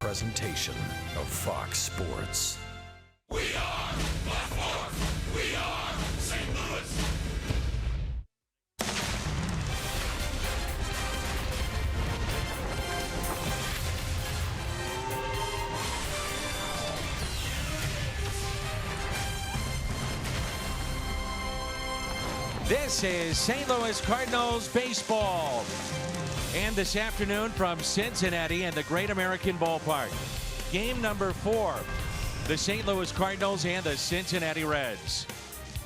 presentation of Fox Sports. We are Baltimore. We are St. Louis. This is St. Louis Cardinals baseball. And this afternoon from Cincinnati and the Great American Ballpark. Game number 4. The St. Louis Cardinals and the Cincinnati Reds.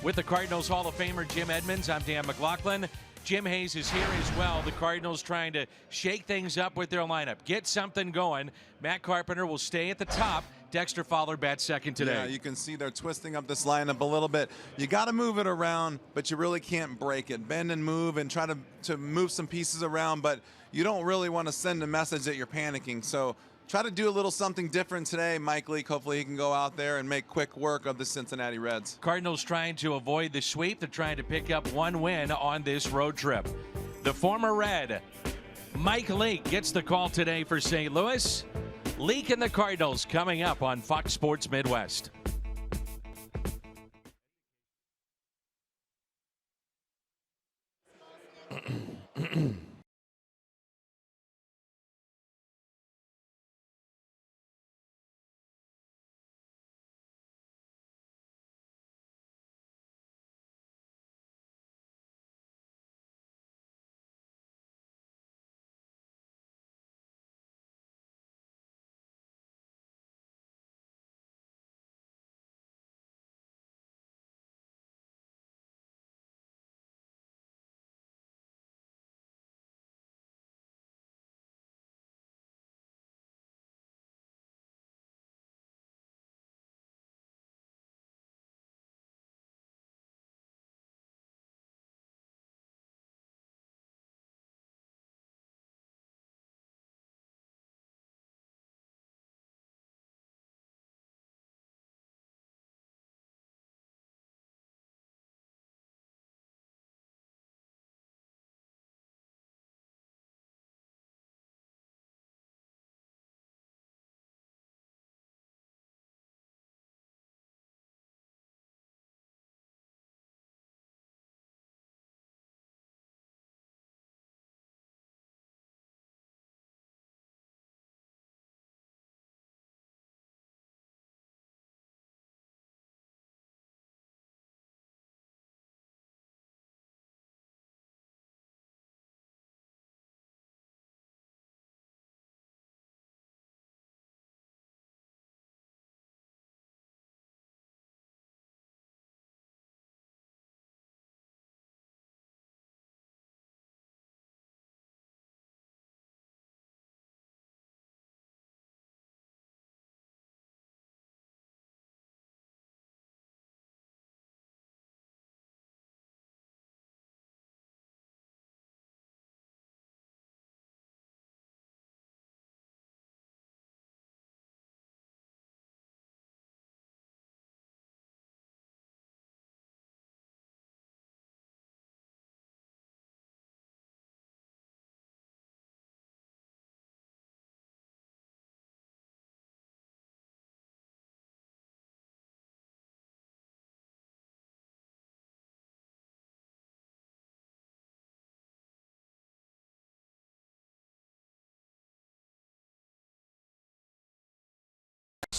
With the Cardinals Hall of Famer Jim Edmonds, I'm Dan McLaughlin. Jim Hayes is here as well. The Cardinals trying to shake things up with their lineup. Get something going. Matt Carpenter will stay at the top. Dexter Fowler bats second today. Yeah, you can see they're twisting up this lineup a little bit. You got to move it around, but you really can't break it. Bend and move and try to move some pieces around, but you don't really want to send a message that you're panicking. So try to do a little something different today, Mike Leake. Hopefully he can go out there and make quick work of the Cincinnati Reds. Cardinals trying to avoid the sweep. They're trying to pick up one win on this road trip. The former Red, Mike Leake, gets the call today for St. Louis. Leake and the Cardinals coming up on Fox Sports Midwest.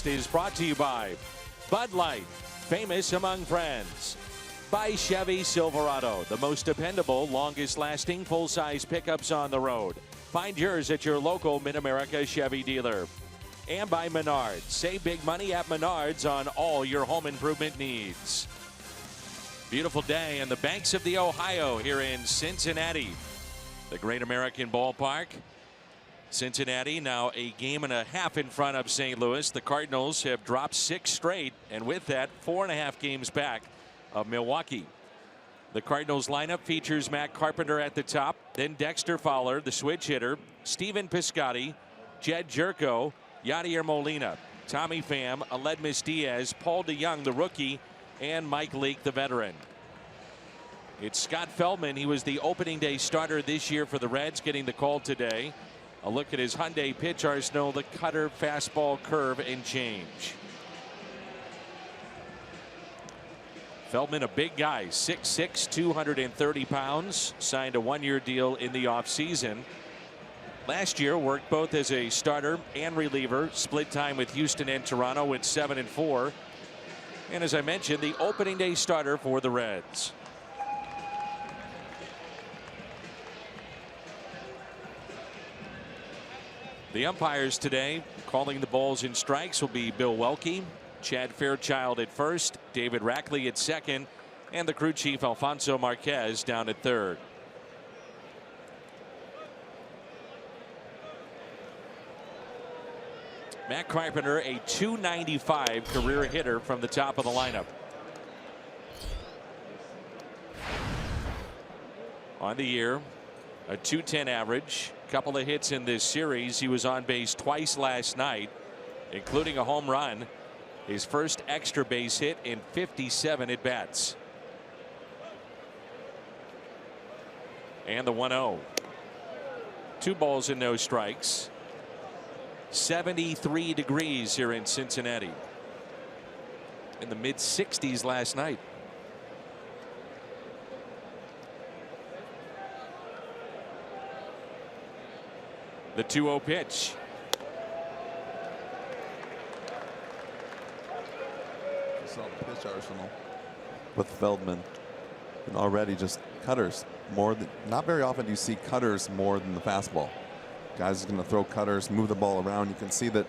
Is brought to you by Bud Light, famous among friends. By Chevy Silverado, the most dependable, longest-lasting full-size pickups on the road. Find yours at your local Mid-America Chevy dealer. And by Menards. Save big money at Menards on all your home improvement needs. Beautiful day on the banks of the Ohio here in Cincinnati. The Great American Ballpark. Cincinnati now a game and a half in front of St. Louis. The Cardinals have dropped 6 straight, and with that, 4.5 games back of Milwaukee. The Cardinals lineup features Matt Carpenter at the top, then Dexter Fowler, the switch hitter, Steven Piscotty, Jed Jerko, Yadier Molina, Tommy Pham, Aledmys Diaz, Paul DeJong, the rookie, and Mike Leake, the veteran. It's Scott Feldman. He was the opening day starter this year for the Reds, getting the call today. A look at his Hyundai pitch arsenal, the cutter, fastball, curve, and change. Feldman, a big guy, 6'6", 230 pounds, signed a one-year deal in the offseason. Last year, worked both as a starter and reliever, split time with Houston and Toronto, went 7-4. And as I mentioned, the opening day starter for the Reds. The umpires today calling the balls and strikes will be Bill Welke, Chad Fairchild at first, David Rackley at second, and the crew chief Alfonso Marquez down at third. Matt Carpenter, a .295 career hitter from the top of the lineup. On the year, a .210 average, couple of hits in this series. He was on base twice last night, including a home run, his first extra base hit in 57 at bats. And the 1-0. 2 balls and no strikes. 73 degrees here in Cincinnati. In the mid 60s last night. The 2-0 pitch. You saw the pitch arsenal with Feldman, and already just cutters more than, not very often do you see cutters more than the fastball. Guys are going to throw cutters, move the ball around. You can see that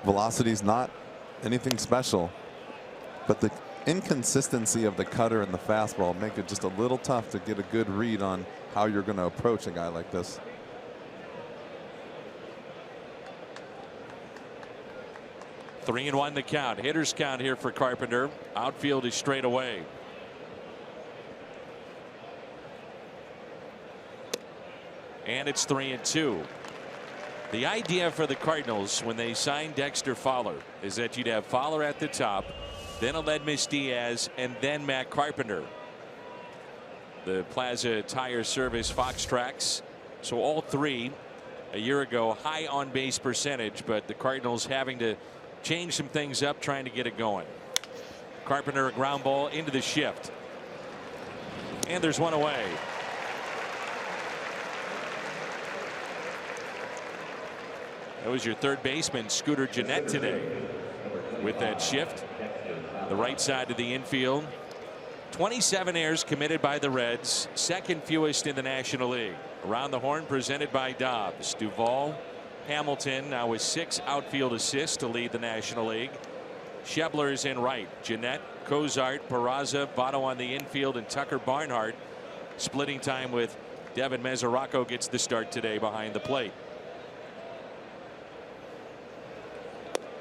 velocity is not anything special, but the inconsistency of the cutter and the fastball make it just a little tough to get a good read on how you're going to approach a guy like this. Three and one the count. Hitters count here for Carpenter. Outfield is straight away. And it's 3-2. The idea for the Cardinals when they signed Dexter Fowler is that you'd have Fowler at the top, then Aledmys Diaz, and then Matt Carpenter. The Plaza Tire Service Fox tracks. So all three a year ago, high on base percentage, but the Cardinals having to change some things up, trying to get it going. Carpenter, a ground ball into the shift. And there's one away. That was your third baseman, Scooter Gennett, today with that shift. The right side of the infield. 27 errors committed by the Reds, second fewest in the National League. Around the horn presented by Dobbs. Duvall, Hamilton now with 6 outfield assists to lead the National League. Schebler is in right. Gennett, Cozart, Peraza, Votto on the infield, and Tucker Barnhart splitting time with Devin Mesoraco gets the start today behind the plate.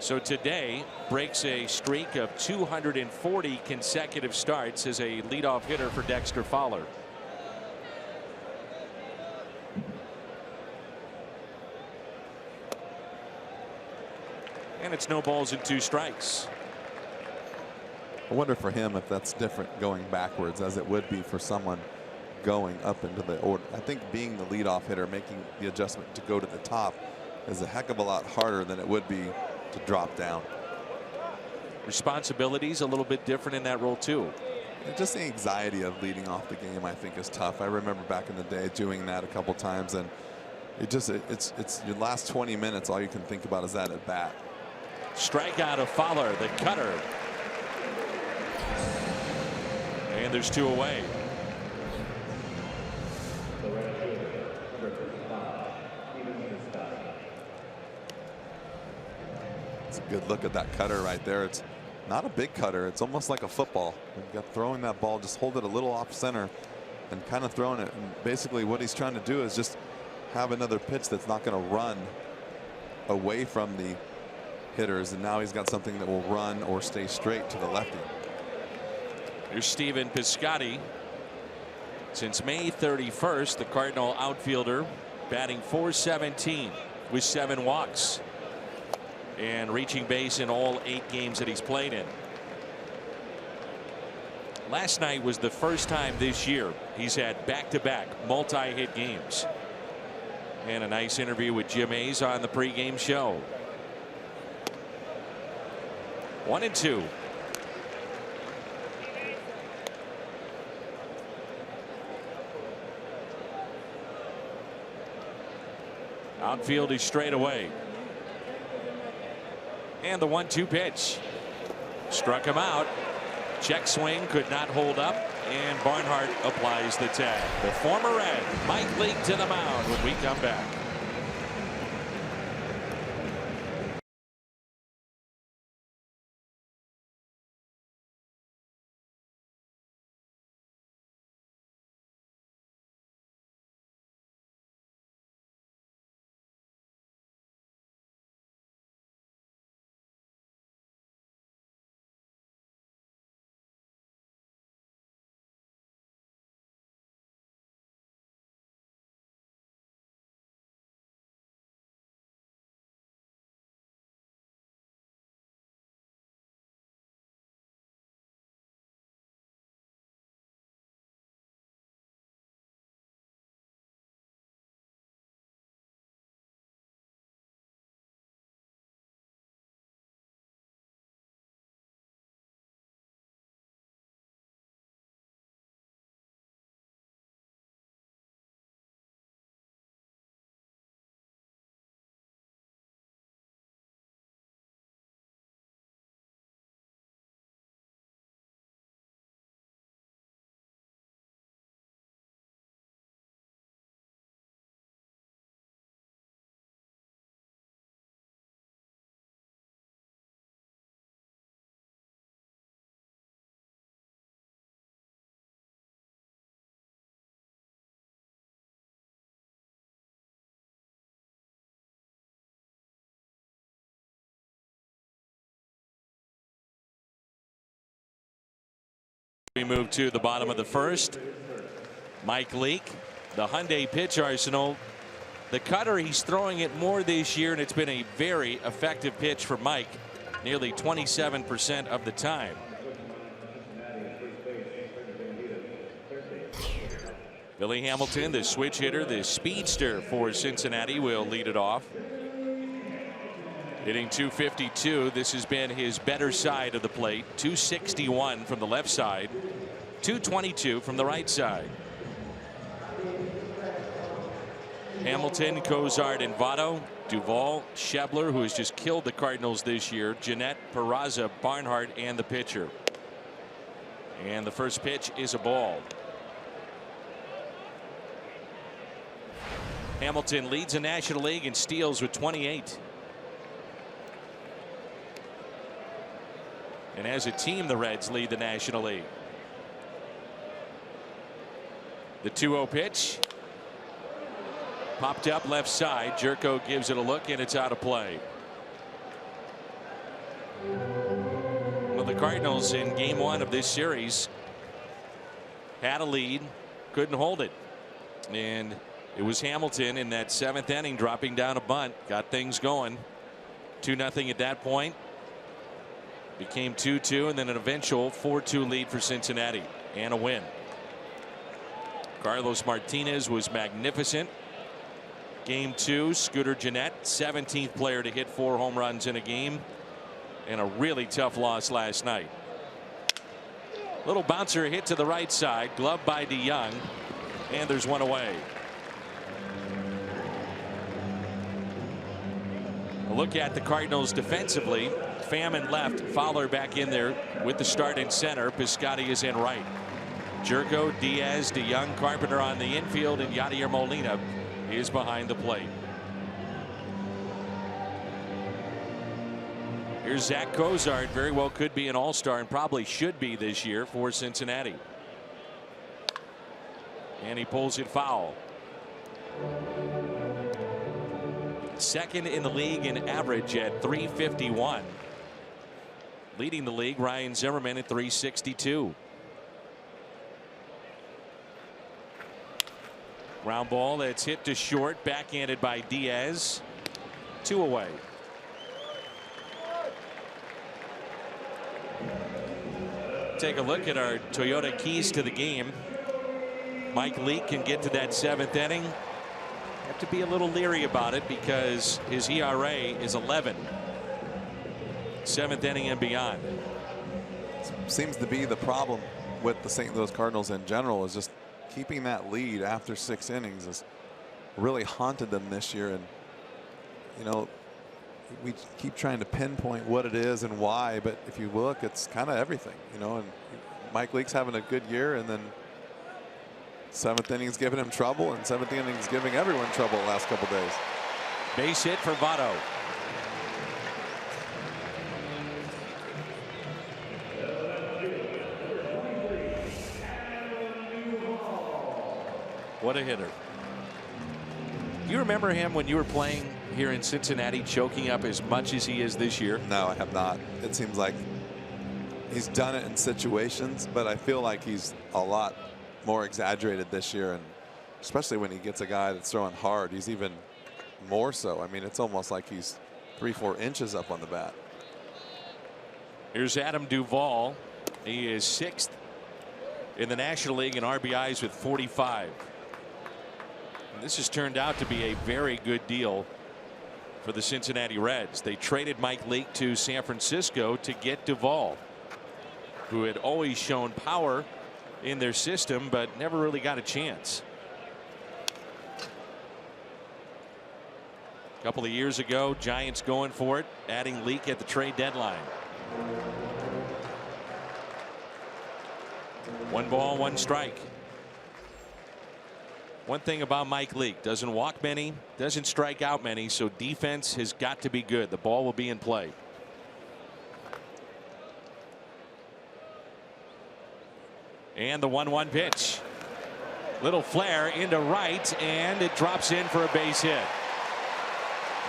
So today breaks a streak of 240 consecutive starts as a leadoff hitter for Dexter Fowler. And it's no balls and 2 strikes. I wonder for him if that's different going backwards as it would be for someone going up into the order. I think being the leadoff hitter, making the adjustment to go to the top is a heck of a lot harder than it would be to drop down. Responsibilities a little bit different in that role too. And just the anxiety of leading off the game, I think, is tough. I remember back in the day doing that a couple times, and it's your last 20 minutes. All you can think about is that at bat. Strikeout of Fowler, the cutter. And there's 2 away. It's a good look at that cutter right there. It's not a big cutter. It's almost like a football. You've got throwing that ball, just hold it a little off center and kind of throwing it. And basically what he's trying to do is just have another pitch that's not going to run away from the hitters, and now he's got something that will run or stay straight to the lefty. Here's Stephen Piscotty. Since May 31st, the Cardinal outfielder batting .417 with 7 walks and reaching base in all 8 games that he's played in. Last night was the first time this year he's had back-to-back multi-hit games. And a nice interview with Jim Hayes on the pregame show. 1-2. Outfield is straight away. And the 1-2 pitch. Struck him out. Check swing could not hold up. And Barnhart applies the tag. The former Red, Mike Leake, to the mound when we come back. We move to the bottom of the first. Mike Leake, the Hyundai pitch arsenal. The cutter, he's throwing it more this year, and it's been a very effective pitch for Mike, nearly 27% of the time. Billy Hamilton, the switch hitter, the speedster for Cincinnati, will lead it off. Hitting .252. This has been his better side of the plate. .261 from the left side. .222 from the right side. Hamilton, Cozart, and Votto. Duvall, Schebler, who has just killed the Cardinals this year. Jeanette, Peraza, Barnhart, and the pitcher. And the first pitch is a ball. Hamilton leads the National League in steals with 28. And as a team, the Reds lead the National League. The 2-0 pitch. Popped up left side. Jerko gives it a look, and it's out of play. Well, the Cardinals in game 1 of this series had a lead, couldn't hold it. And it was Hamilton in that 7th inning dropping down a bunt, got things going. 2-0 at that point. Became 2-2, and then an eventual 4-2 lead for Cincinnati and a win. Carlos Martinez was magnificent. Game 2, Scooter Gennett, 17th player to hit 4 home runs in a game, and a really tough loss last night. Little bouncer hit to the right side, gloved by DeYoung, and there's one away. A look at the Cardinals defensively. Pham in left, Fowler back in there with the start in center. Piscotty is in right. Jerko, Diaz, DeYoung, Carpenter on the infield, and Yadier Molina is behind the plate. Here's Zach Cozart, very well could be an all-star and probably should be this year for Cincinnati. And he pulls it foul. Second in the league in average at .351. Leading the league, Ryan Zimmerman at .362. Ground ball that's hit to short, backhanded by Diaz. 2 away. Take a look at our Toyota keys to the game. Mike Leake can get to that 7th inning. Have to be a little leery about it because his ERA is 11. 7th inning and beyond. Seems to be the problem with the St. Louis Cardinals in general, is just keeping that lead after 6 innings has really haunted them this year. And you know, we keep trying to pinpoint what it is and why, but if you look, it's kind of everything, you know. And Mike Leake's having a good year, and then 7th inning's giving him trouble, and 7th inning's giving everyone trouble the last couple days. Base hit for Votto. What a hitter. Do you remember him when you were playing here in Cincinnati, choking up as much as he is this year? No, I have not. It seems like he's done it in situations, but I feel like he's a lot more exaggerated this year, and especially when he gets a guy that's throwing hard, he's even more so. I mean, it's almost like he's 3-4 inches up on the bat. Here's Adam Duvall. He is 6th in the National League in RBIs with 45. And this has turned out to be a very good deal for the Cincinnati Reds. They traded Mike Leake to San Francisco to get Duvall, who had always shown power in their system but never really got a chance. A couple of years ago, Giants going for it, adding Leake at the trade deadline. 1 ball, 1 strike. One thing about Mike Leake, doesn't walk many, doesn't strike out many, so defense has got to be good. The ball will be in play. And the 1-1 pitch. Little flare into right, and it drops in for a base hit.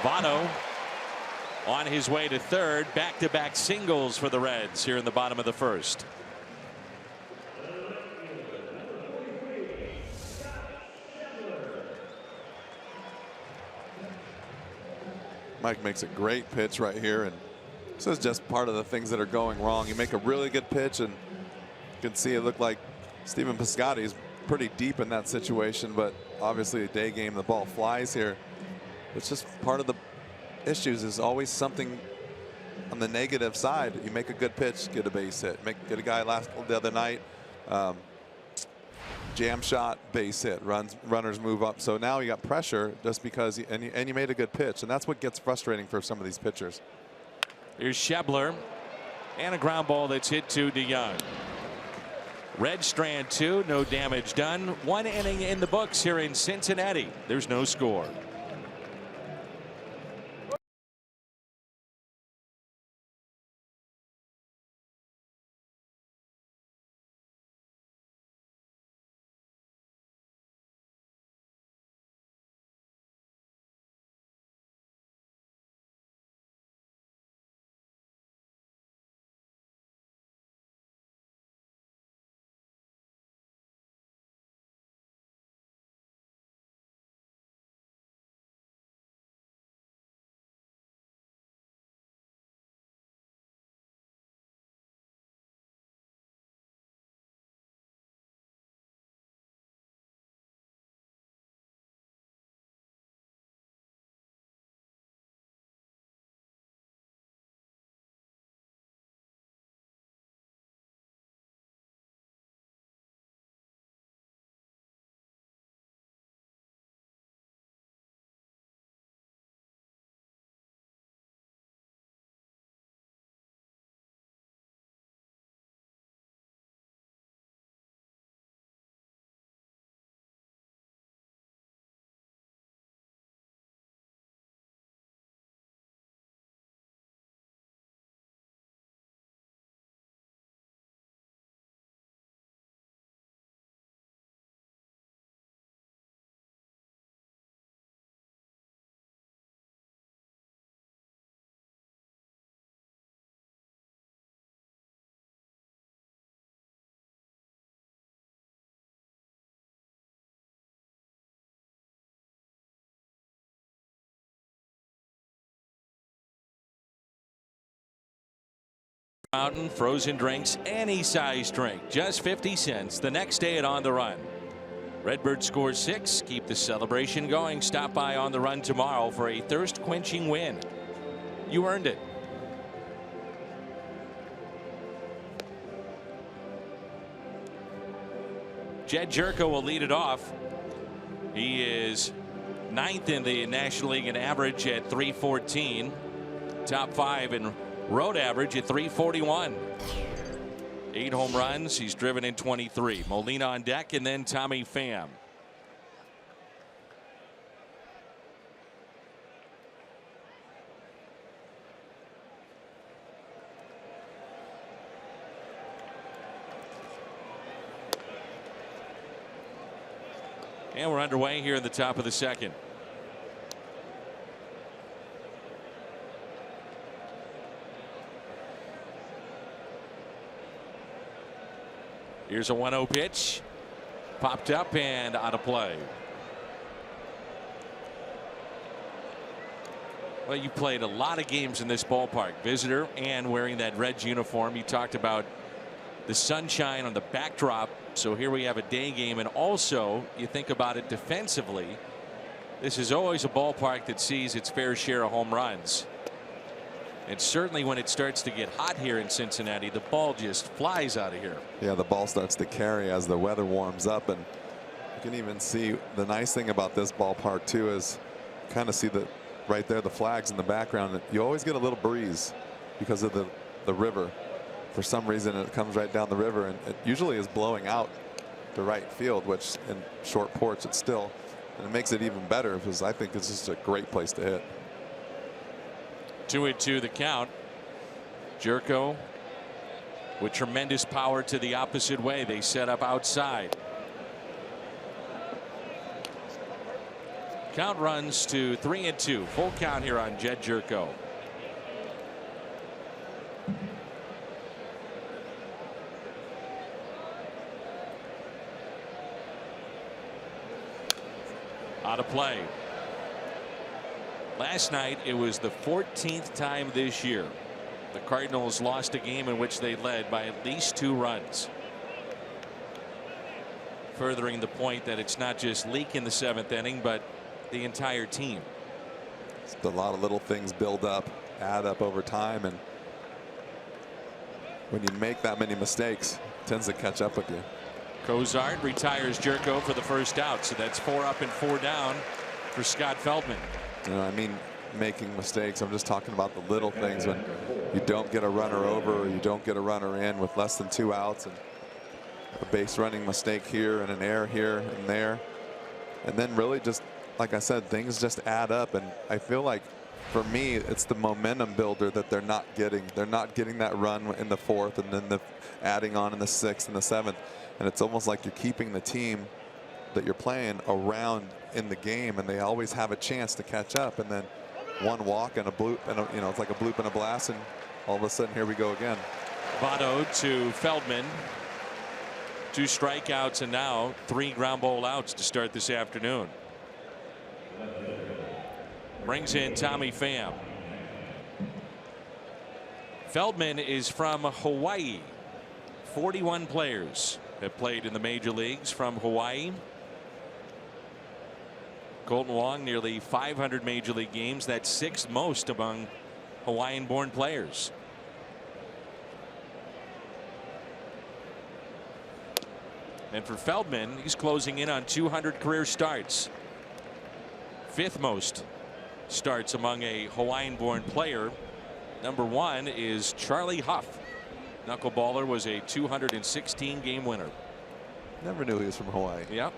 Votto on his way to third. Back-to-back singles for the Reds here in the bottom of the 1st. Mike makes a great pitch right here, and this is just part of the things that are going wrong. You make a really good pitch, and you can see it looked like Stephen Piscotty is pretty deep in that situation, but obviously a day game, the ball flies here. It's just part of the issues, is always something on the negative side. You make a good pitch, get a base hit. Get a guy the other night, jam shot, base hit, runners move up. So now you got pressure just because you made a good pitch, and that's what gets frustrating for some of these pitchers. Here's Schebler, and a ground ball that's hit to DeYoung. Red strand 2, no damage done. 1 inning in the books here in Cincinnati. There's no score. Mountain frozen drinks, any size drink, just 50 cents. The next day at On the Run. Redbirds score 6. Keep the celebration going. Stop by On the Run tomorrow for a thirst-quenching win. You earned it. Jed Jerko will lead it off. He is 9th in the National League in average at 314. Top 5 in road average at 341. 8 home runs. He's driven in 23. Molina on deck, and then Tommy Pham. And we're underway here in the top of the second. Here's a 1-0 pitch. Popped up and out of play. Well, you played a lot of games in this ballpark, visitor and wearing that Reds uniform. You talked about the sunshine on the backdrop. So here we have a day game, and also you think about it defensively. This is always a ballpark that sees its fair share of home runs. And certainly when it starts to get hot here in Cincinnati, the ball just flies out of here. Yeah, the ball starts to carry as the weather warms up, and you can even see the nice thing about this ballpark too is kind of see the right there the flags in the background. You always get a little breeze because of the river. For some reason it comes right down the river, and it usually is blowing out to right field, which in short porch it's still, and it makes it even better because I think it's just a great place to hit. 2-2 the count. Jerko with tremendous power to the opposite way. They set up outside. Count runs to 3-2. Full count here on Jed Jerko. Out of play. Last night it was the 14th time this year the Cardinals lost a game in which they led by at least 2 runs. Furthering the point that it's not just Leak in the 7th inning, but the entire team. It's a lot of little things build up, add up over time, and when you make that many mistakes, it tends to catch up with you. Cozart retires Jerko for the first out, so that's 4 up and 4 down for Scott Feldman. You know, I mean, making mistakes. I'm just talking about the little things when you don't get a runner over or you don't get a runner in with less than 2 outs, and a base running mistake here and an error here and there, and then really just like I said, things just add up. And I feel like for me it's the momentum builder that they're not getting. They're not getting that run in the 4th and then the adding on in the 6th and the 7th. And it's almost like you're keeping the team that you're playing around in the game, and they always have a chance to catch up. And then one walk and a bloop, and you know, it's like a bloop and a blast, and all of a sudden here we go again. Votto to Feldman. 2 strikeouts and now 3 ground ball outs to start this afternoon. Brings in Tommy Pham. Feldman is from Hawaii. 41 players have played in the major leagues from Hawaii. Colton Wong nearly 500 major league games. That's 6th most among Hawaiian born players. And for Feldman, he's closing in on 200 career starts. 5th most starts among a Hawaiian born player. Number 1 is Charlie Huff. Knuckleballer was a 216 game winner. Never knew he was from Hawaii. Yep.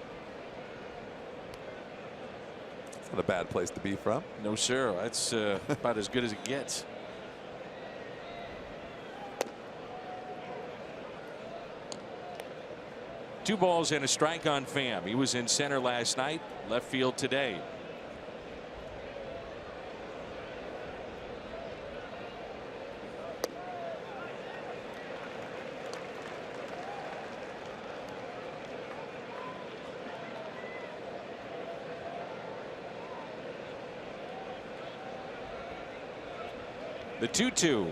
It's not a bad place to be from. No, sir. That's about as good as it gets. Two balls and a strike on Pham. He was in center last night, left field today. The 2-2.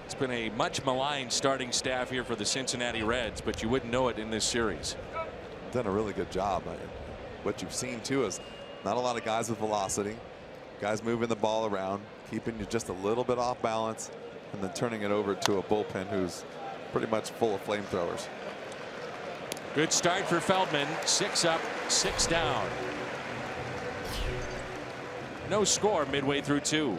It's It's been a much maligned starting staff here for the Cincinnati Reds, but you wouldn't know it in this series. Done a really good job. What you've seen too is not a lot of guys with velocity, guys moving the ball around, keeping you just a little bit off balance, and then turning it over to a bullpen who's pretty much full of flamethrowers. Good start for Feldman. 6 up, 6 down. No score midway through 2.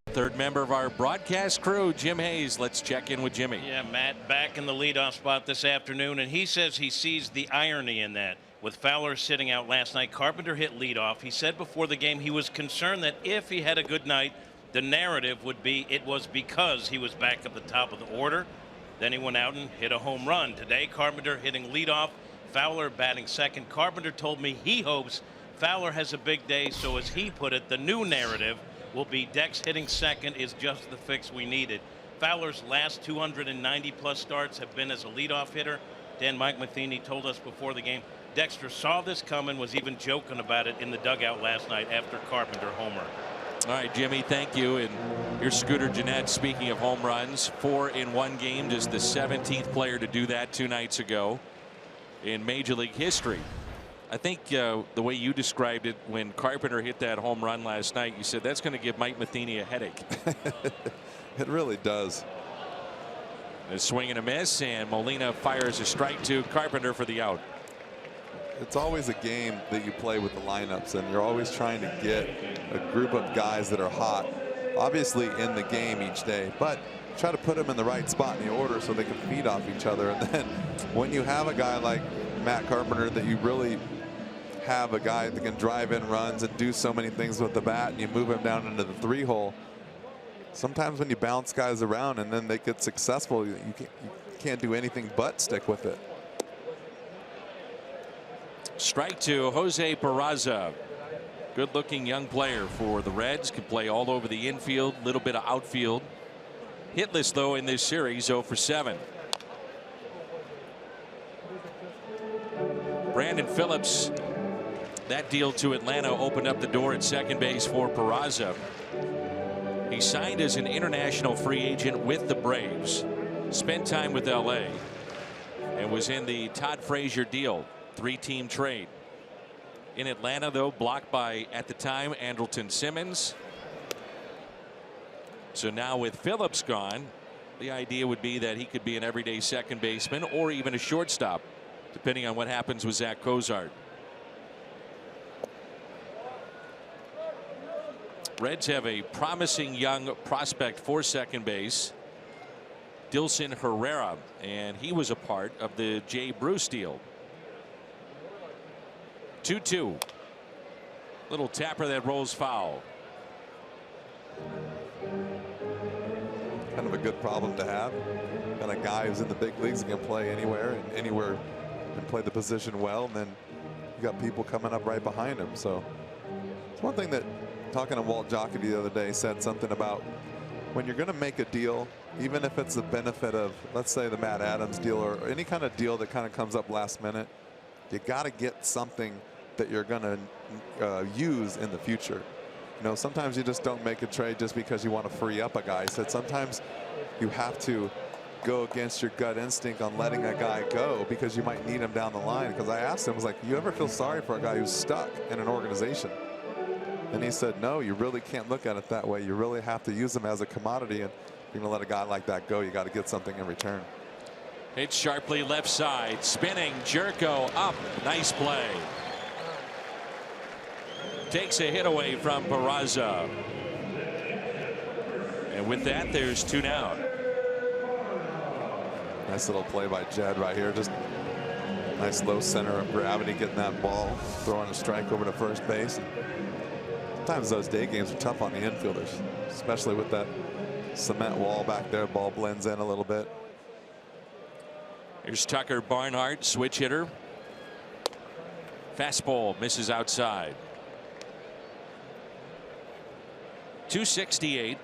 Third member of our broadcast crew, Jim Hayes. Let's check in with Jimmy. Yeah, Matt back in the leadoff spot this afternoon, and he says he sees the irony in that. With Fowler sitting out last night, Carpenter hit leadoff. He said before the game he was concerned that if he had a good night, the narrative would be it was because he was back at the top of the order. Then he went out and hit a home run. Today, Carpenter hitting leadoff, Fowler batting second. Carpenter told me he hopes Fowler has a big day, so as he put it, the new narrative will be Dex hitting second is just the fix we needed. Fowler's last 290-plus starts have been as a leadoff hitter. Mike Matheny told us before the game Dexter saw this coming, was even joking about it in the dugout last night after Carpenter homer. All right, Jimmy, thank you. And here's Scooter Gennett. Speaking of home runs, 4 in one game, just the 17th player to do that 2 nights ago in Major League history. I think the way you described it when Carpenter hit that home run last night, you said that's going to give Mike Matheny a headache. It really does. A swing and a miss, and Molina fires a strike to Carpenter for the out. It's always a game that you play with the lineups, and you're always trying to get a group of guys that are hot, obviously in the game each day, but try to put them in the right spot in the order so they can feed off each other. And then when you have a guy like Matt Carpenter that you really have a guy that can drive in runs and do so many things with the bat, and you move him down into the 3-hole, sometimes when you bounce guys around and then they get successful, you can't do anything but stick with it. Strike to Jose Peraza. Good looking young player for the Reds. Can play all over the infield, little bit of outfield. Hitless though in this series, 0 for 7. Brandon Phillips, that deal to Atlanta opened up the door at second base for Peraza. He signed as an international free agent with the Braves, spent time with LA, and was in the Todd Frazier deal, 3-team trade. In Atlanta, though, blocked by, at the time, Andrelton Simmons. So now with Phillips gone, the idea would be that he could be an everyday second baseman or even a shortstop, depending on what happens with Zach Cozart. Reds have a promising young prospect for second base, Dilson Herrera, and he was a part of the Jay Bruce deal. 2-2. Little tapper that rolls foul. Kind of a good problem to have. Got a guy who's in the big leagues and can play anywhere and play the position well, and then you got people coming up right behind him. So it's one thing that, talking to Walt Jocketty the other day, said something about when you're going to make a deal, even if it's the benefit of, let's say, the Matt Adams deal or any kind of deal that kind of comes up last minute, you got to get something that you're going to use in the future. You know, sometimes you just don't make a trade just because you want to free up a guy. He said sometimes you have to go against your gut instinct on letting a guy go because you might need him down the line. Because I asked him, I was like, you ever feel sorry for a guy who's stuck in an organization? And he said, no, you really can't look at it that way. You really have to use him as a commodity. And if you're going to let a guy like that go, you got to get something in return. Hit sharply left side. Spinning. Jerko up. Nice play. Takes a hit away from Peraza. And with that, there's 2 down. Nice little play by Jed right here. Just nice low center of gravity, getting that ball, throwing a strike over to first base. And sometimes those day games are tough on the infielders, especially with that cement wall back there. Ball blends in a little bit. Here's Tucker Barnhart, switch hitter. Fastball misses outside. 268.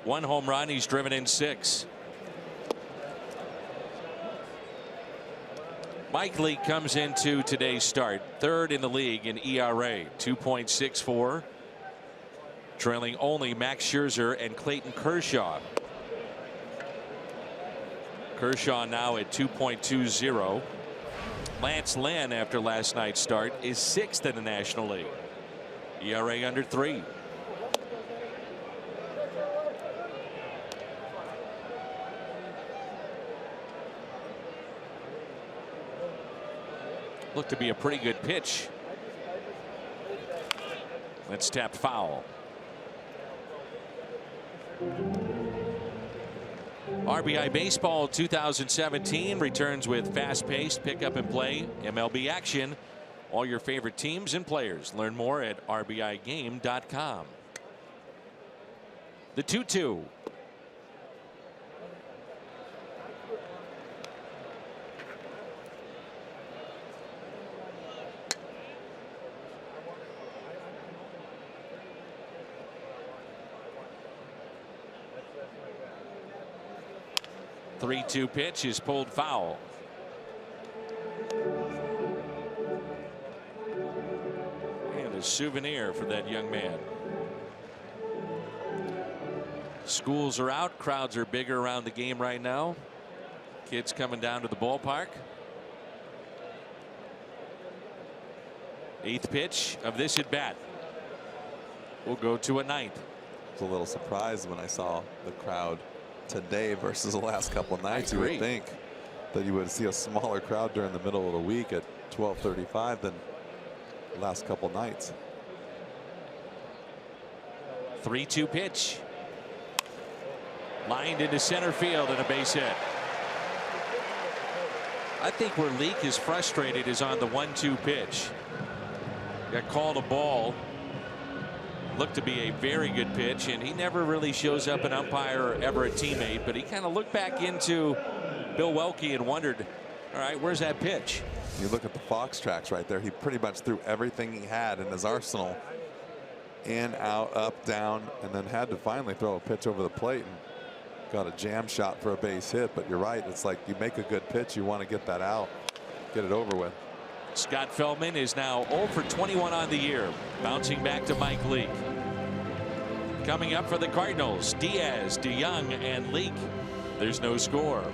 1 home run. He's driven in 6. Mike Leake comes into today's start, 3rd in the league in ERA, 2.64, trailing only Max Scherzer and Clayton Kershaw. Kershaw now at 2.20. Lance Lynn, after last night's start, is 6th in the National League, ERA under 3. Looked to be a pretty good pitch. That's tapped foul. RBI Baseball 2017 returns with fast-paced pick-up and play MLB action. All your favorite teams and players. Learn more at rbigame.com. The 2-2. The 3-2 pitch is pulled foul. And a souvenir for that young man. Schools are out. Crowds are bigger around the game right now. Kids coming down to the ballpark. 8th pitch of this at bat. We'll go to a 9th. I was a little surprised when I saw the crowd today versus the last couple of nights. You would think that you would see a smaller crowd during the middle of the week at 12:35 than the last couple of nights. 3-2 pitch. Lined into center field and a base hit. I think where Leake is frustrated is on the 1-2 pitch. Got called a ball. Looked to be a very good pitch, and he never really shows up an umpire or ever a teammate, but he kind of looked back into Bill Welke and wondered, all right, where's that pitch? You look at the Fox tracks right there. He pretty much threw everything he had in his arsenal, in, out, up, down, and then had to finally throw a pitch over the plate and got a jam shot for a base hit. But you're right, it's like you make a good pitch, you want to get that out, get it over with. Scott Feldman is now 0 for 21 on the year, bouncing back to Mike Leake. Coming up for the Cardinals, Diaz, DeYoung, and Leake. There's no score.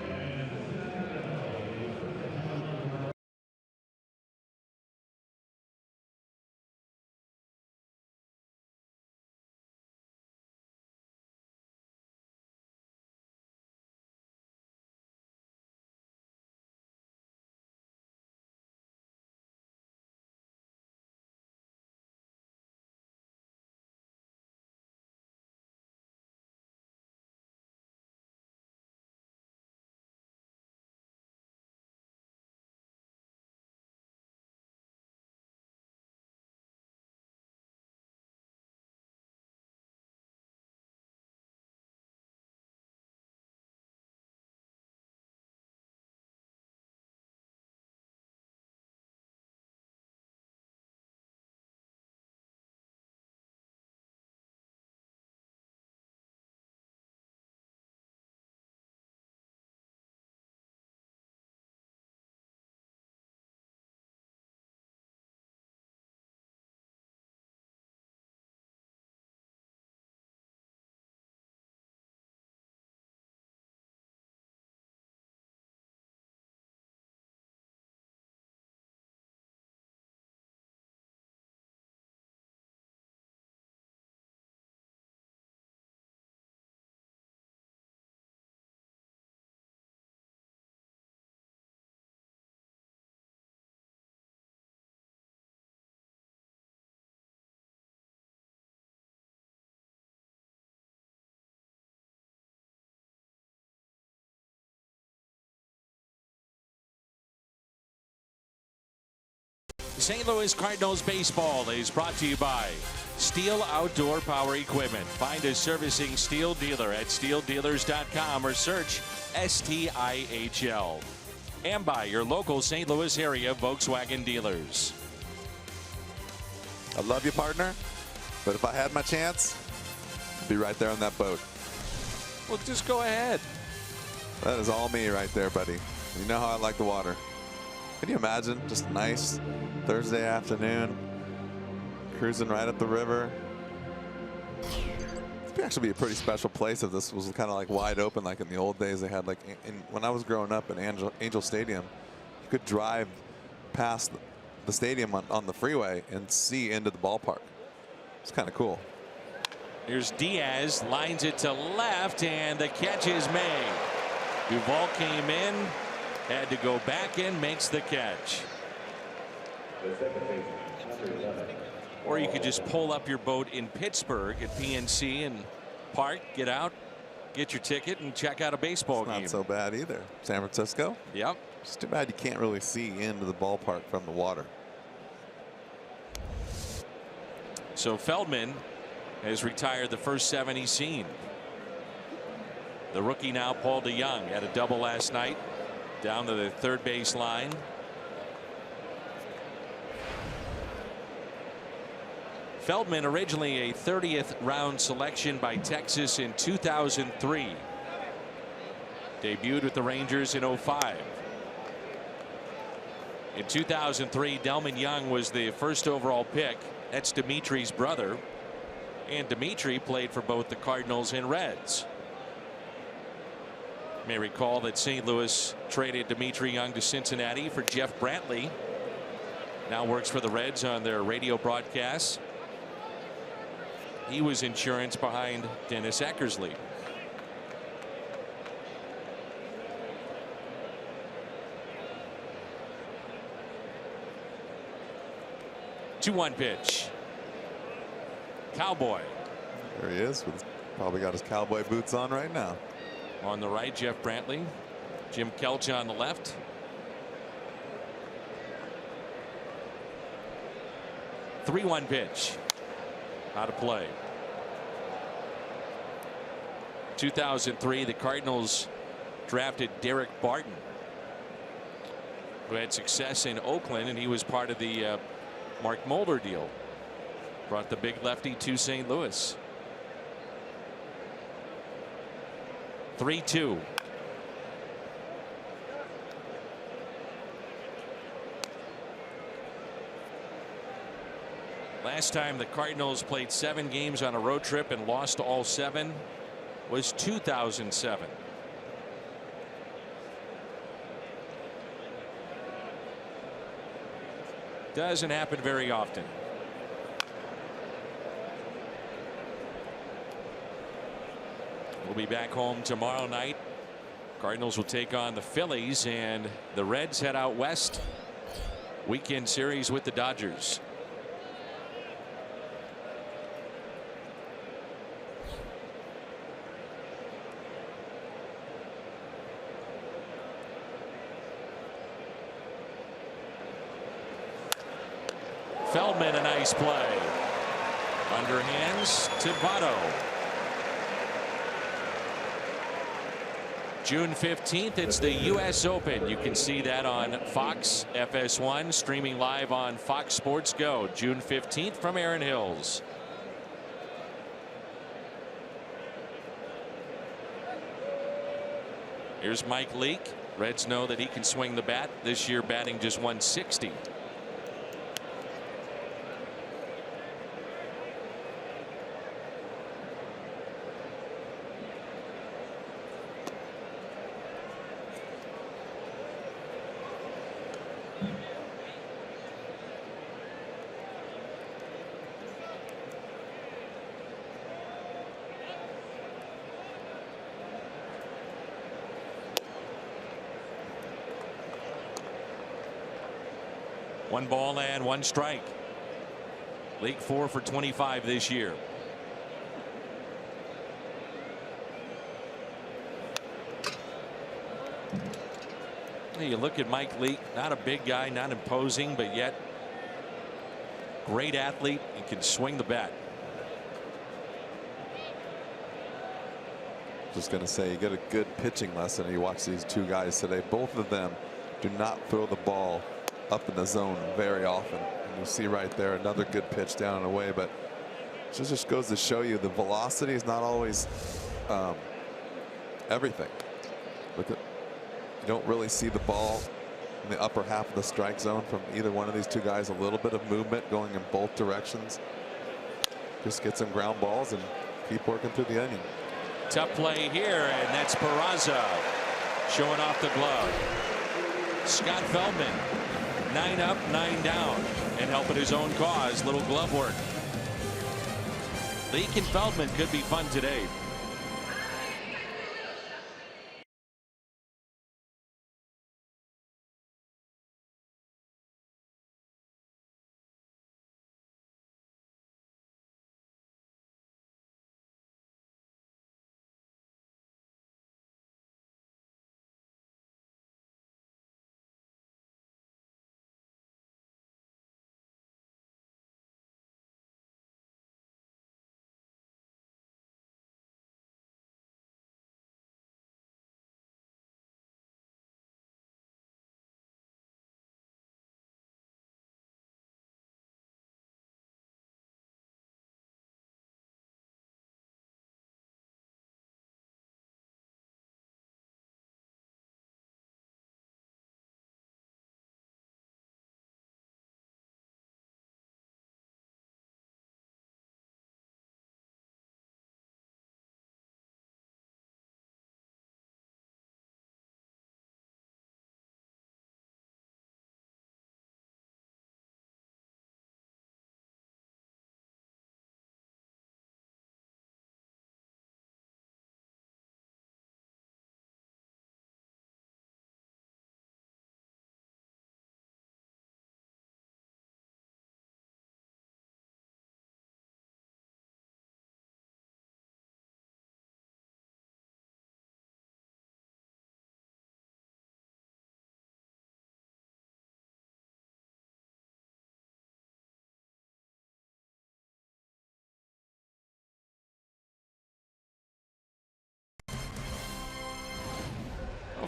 St. Louis Cardinals baseball is brought to you by Steel Outdoor Power Equipment. Find a servicing Steel dealer at steeldealers.com or search STIHL. And by your local St. Louis area Volkswagen dealers. I love you, partner, but if I had my chance, I'd be right there on that boat. Well, just go ahead. That is all me right there, buddy. You know how I like the water. Can you imagine just a nice Thursday afternoon, cruising right up the river? It'd actually be a pretty special place if this was kind of like wide open, like in the old days. They had like when I was growing up in Angel Stadium, you could drive past the stadium on the freeway and see into the ballpark. It's kind of cool. Here's Diaz, lines it to left, and the catch is made. Duvall came in, had to go back in, makes the catch. Or you could just pull up your boat in Pittsburgh at PNC and park, get out, get your ticket, and check out a baseball game. Not so bad either. San Francisco? Yep. It's too bad you can't really see into the ballpark from the water. So Feldman has retired the first 7 he's seen. The rookie now, Paul DeYoung, had a double last night down to the third base line. Feldman, originally a 30th round selection by Texas in 2003. Debuted with the Rangers in 05. In 2003, Delman Young was the first overall pick. That's Dimitri's brother. And Dimitri played for both the Cardinals and Reds. You may recall that St. Louis traded Dimitri Young to Cincinnati for Jeff Brantley. Now works for the Reds on their radio broadcasts. He was insurance behind Dennis Eckersley. Two-one pitch. Cowboy. There he is. Probably got his cowboy boots on right now. On the right, Jeff Brantley. Jim Kelch on the left. Three-one pitch. Out of play. 2003, the Cardinals drafted Derek Barton, who had success in Oakland, and he was part of the Mark Mulder deal. Brought the big lefty to St. Louis. 3-2. Last time the Cardinals played 7 games on a road trip and lost all 7 was 2007. Doesn't happen very often. We'll be back home tomorrow night. Cardinals will take on the Phillies, and the Reds head out west. Weekend series with the Dodgers. Feldman, a nice play. Underhands to Votto. June 15th, it's the U.S. Open. You can see that on Fox FS1, streaming live on Fox Sports Go. June 15th from Erin Hills. Here's Mike Leake. Reds know that he can swing the bat. This year batting just 160. One ball and one strike. League 4 for 25 this year. You look at Mike Leake, not a big guy, not imposing, but yet Great athlete and can swing the bat. Just going to say, you get a good pitching lesson and you watch these two guys today. Both of them do not throw the ball up in the zone very often. And you see right there another good pitch down and away, but it just goes to show you the velocity is not always everything. Look at, you don't really see the ball in the upper half of the strike zone from either one of these two guys. A little bit of movement going in both directions. Just get some ground balls and keep working through the inning. Tough play here, and that's Peraza showing off the glove. Scott Feldman, 9 up, 9 down, and helping his own cause. Little glove work. Leake and Feldman could be fun today.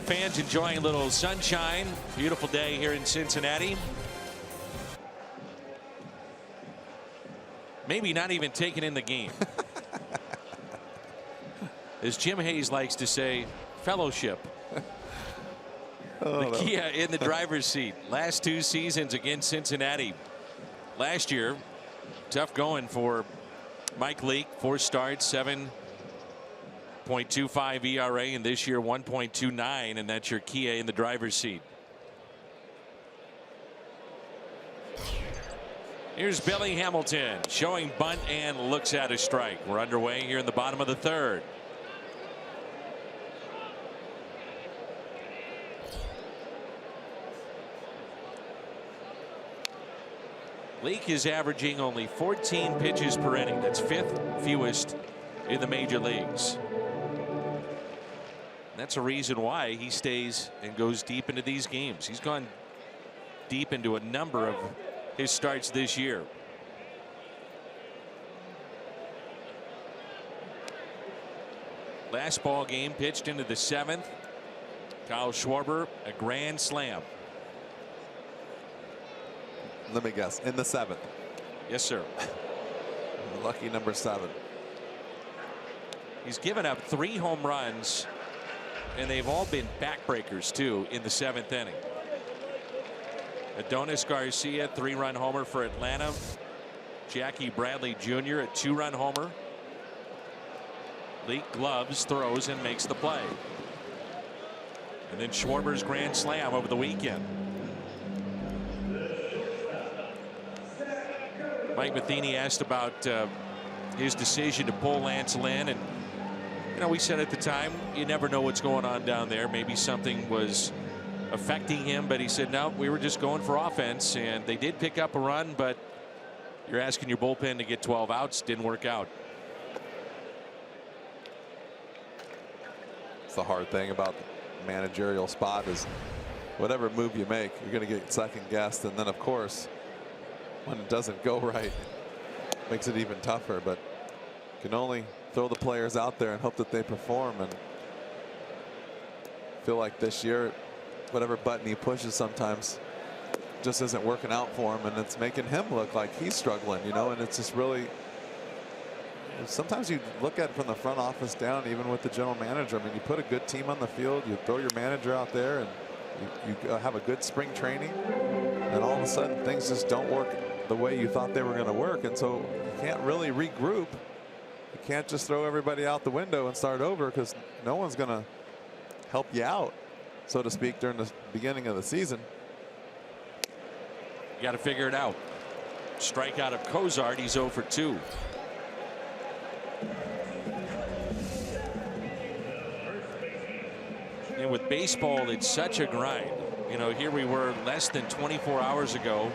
Fans enjoying a little sunshine. Beautiful day here in Cincinnati. Maybe not even taking in the game. As Jim Hayes likes to say, fellowship. The Kia in the driver's seat. Last 2 seasons against Cincinnati. Last year, tough going for Mike Leake. 4 starts, 7.25 ERA, and this year 1.29, and that's your Kia in the driver's seat. Here's Billy Hamilton showing bunt and looks at a strike. We're underway here in the bottom of the 3rd. Leake is averaging only 14 pitches per inning. That's 5th fewest in the major leagues. That's a reason why he stays and goes deep into these games. He's gone deep into a number of his starts this year. Last ball game pitched into the 7th. Kyle Schwarber, a grand slam. Let me guess, in the 7th. Yes, sir. Lucky number 7. He's given up 3 home runs, and they've all been backbreakers too in the 7th inning. Adonis Garcia, 3-run homer for Atlanta. Jackie Bradley Jr., a 2-run homer. Leake gloves, throws, and makes the play. And then Schwarber's grand slam over the weekend. Mike Matheny asked about his decision to pull Lance Lynn, and you know, we said at the time, you never know what's going on down there. Maybe something was affecting him, but he said no, we were just going for offense, and they did pick up a run, but you're asking your bullpen to get 12 outs. Didn't work out. It's the hard thing about the managerial spot is whatever move you make, you're going to get second guessed, and then of course when it doesn't go right, makes it even tougher. But can only throw the players out there and hope that they perform. And feel like this year, whatever button he pushes sometimes just isn't working out for him, and it's making him look like he's struggling, you know. And it's just really, sometimes you look at it from the front office down, even with the general manager. I mean, you put a good team on the field, you throw your manager out there, and you have a good spring training, and all of a sudden things just don't work the way you thought they were going to work. And so you can't really regroup. You can't just throw everybody out the window and start over, because no one's going to help you out, so to speak, during the beginning of the season. You got to figure it out. Strikeout of Cozart. He's 0 for 2. And with baseball, it's such a grind. You know, here we were less than 24 hours ago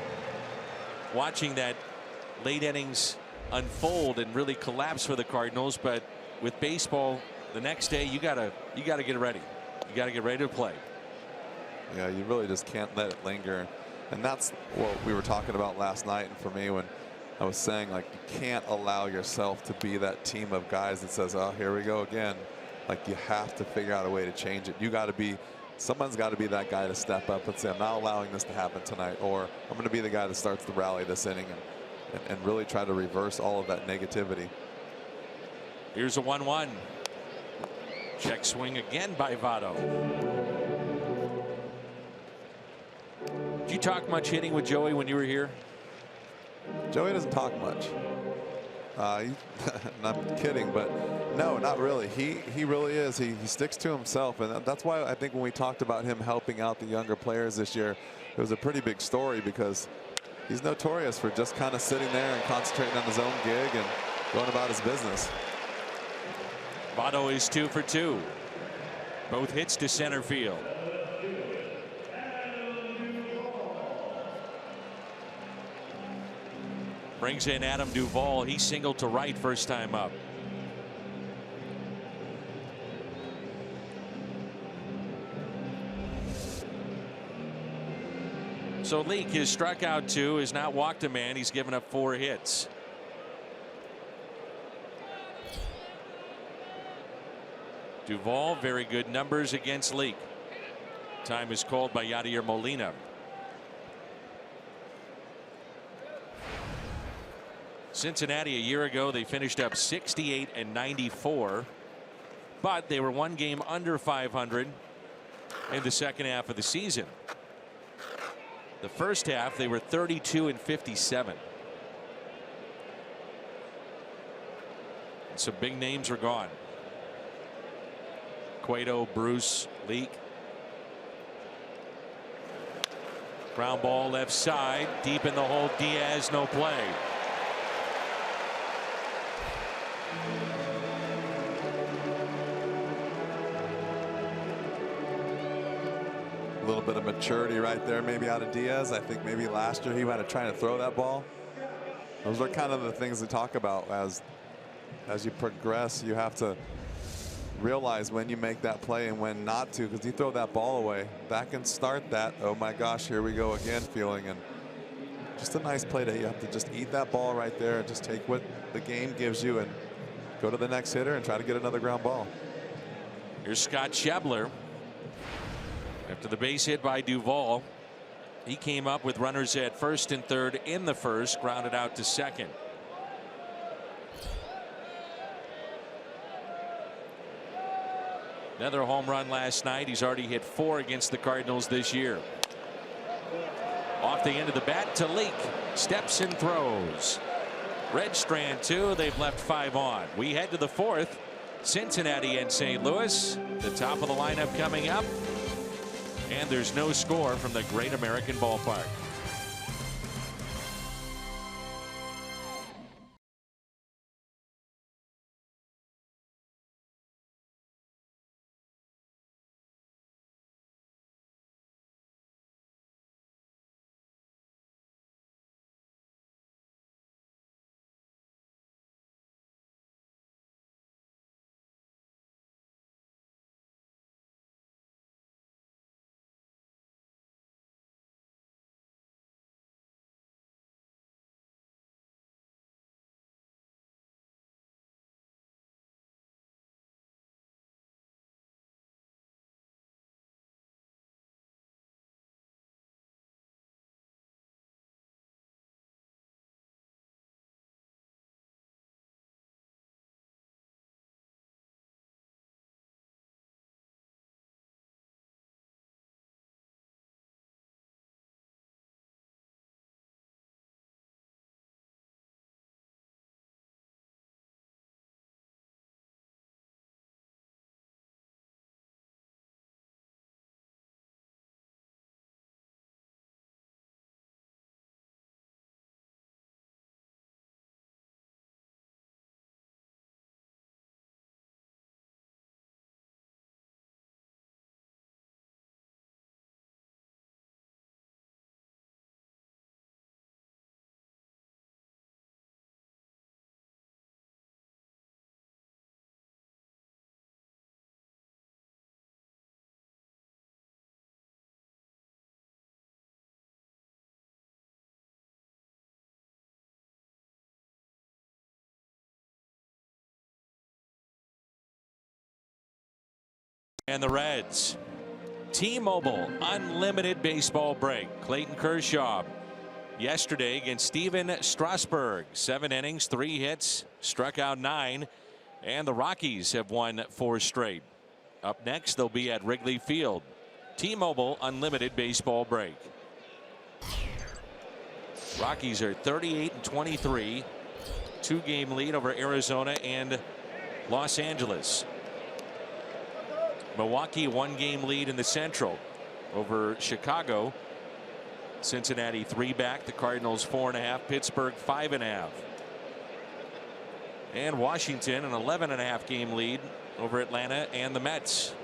watching that late innings unfold and really collapse for the Cardinals. But with baseball, the next day you gotta get ready. You got to get ready to play. Yeah, you really just can't let it linger. And that's what we were talking about last night. And for me, when I was saying, like, you can't allow yourself to be that team of guys that says, oh, here we go again. Like, you have to figure out a way to change it. You got to be, someone's got to be that guy to step up and say, I'm not allowing this to happen tonight, or I'm going to be the guy that starts the rally this inning, and really try to reverse all of that negativity. Here's a 1-1. Check swing again by Votto. Did you talk much hitting with Joey when you were here? Joey doesn't talk much. I'm kidding, but no, not really. He really is. He sticks to himself, and that's why I think when we talked about him helping out the younger players this year, it was a pretty big story, because he's notorious for just kind of sitting there and concentrating on his own gig and going about his business. Votto is 2 for 2. Both hits to center field. Brings in Adam Duvall. He singled to right first time up. So Leake has struck out 2, has not walked a man. He's given up 4 hits. Duvall, very good numbers against Leake. Time is called by Yadier Molina. Cincinnati a year ago, they finished up 68 and 94, but they were 1 game under 500 in the second half of the season. The first half they were 32 and 57. And some big names were gone. Cueto, Bruce, Leake. Ground ball left side, deep in the hole. Diaz, no play. A little bit of maturity right there, maybe out of Diaz. I think maybe last year he might have tried to throw that ball. Those are kind of the things to talk about as you progress. You have to realize when you make that play and when not to, because you throw that ball away, that can start that, oh my gosh, here we go again feeling. And just a nice play that you have to just eat that ball right there and just take what the game gives you and go to the next hitter and try to get another ground ball. Here's Scott Schebler. After the base hit by Duvall, he came up with runners at first and third in the first, grounded out to second. Another home run last night. He's already hit 4 against the Cardinals this year. Off the end of the bat to Leake. Steps and throws. Red strand 2. They've left 5 on. We head to the 4th. Cincinnati and St. Louis. The top of the lineup coming up. And there's no score from the Great American Ballpark. And the Reds. T-Mobile unlimited baseball break. Clayton Kershaw yesterday against Steven Strasburg. 7 innings, 3 hits, struck out 9. And the Rockies have won 4 straight. Up next, they'll be at Wrigley Field. T-Mobile unlimited baseball break. Rockies are 38-23. 2-game lead over Arizona and Los Angeles. Milwaukee 1-game lead in the Central over Chicago. Cincinnati 3 back. The Cardinals 4.5. Pittsburgh 5.5. And Washington an 11.5 game lead over Atlanta and the Mets.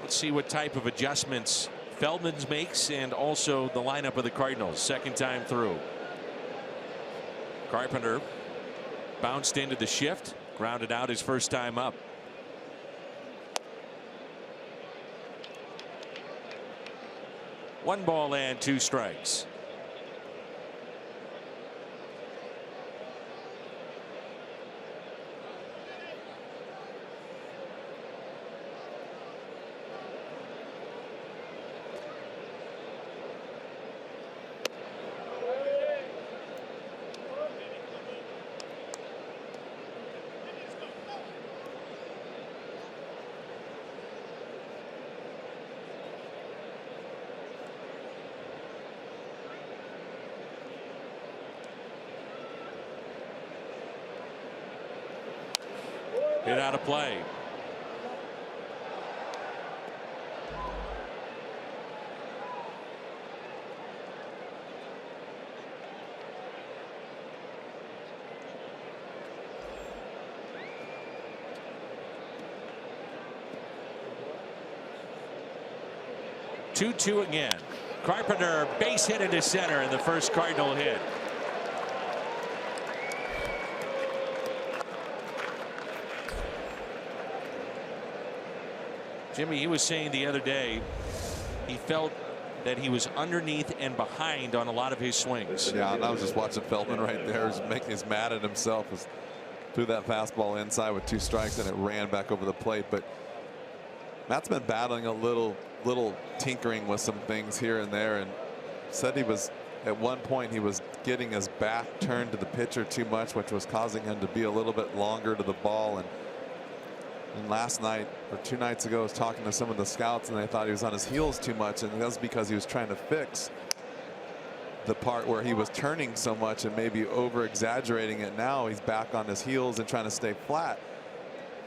Let's see what type of adjustments Feldman's makes and also the lineup of the Cardinals. Second time through. Carpenter bounced into the shift. Grounded out his first time up. One ball and 2 strikes. Hit out of play. Two again. Carpenter base hit into center in the first Cardinal hit. Jimmy, he was saying the other day he felt that he was underneath and behind on a lot of his swings. Yeah, and I was just watching Feldman right there. He's mad at himself. Threw that fastball inside with 2 strikes and it ran back over the plate. But Matt's been battling a little tinkering with some things here and there, and said he was at one point he was getting his back turned to the pitcher too much, which was causing him to be a little bit longer to the ball. And last night or 2 nights ago, I was talking to some of the scouts and they thought he was on his heels too much, and that's because he was trying to fix the part where he was turning so much and maybe over exaggerating it. Now he's back on his heels and trying to stay flat.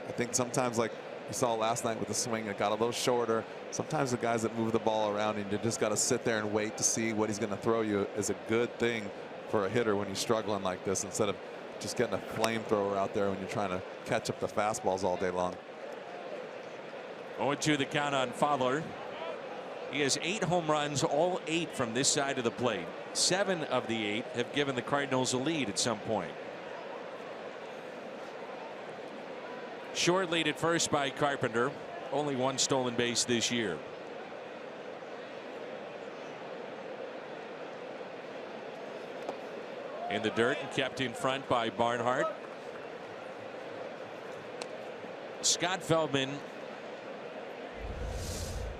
I think sometimes, like you saw last night with the swing, it got a little shorter. Sometimes the guys that move the ball around and you just got to sit there and wait to see what he's going to throw you is a good thing for a hitter when you're struggling like this, instead of just getting a flamethrower out there when you're trying to catch up the fastballs all day long. 0-2 the count on Fowler. He has 8 home runs, all 8 from this side of the plate. 7 of the 8 have given the Cardinals a lead at some point. Short lead at first by Carpenter. Only 1 stolen base this year. In the dirt and kept in front by Barnhart. Scott Feldman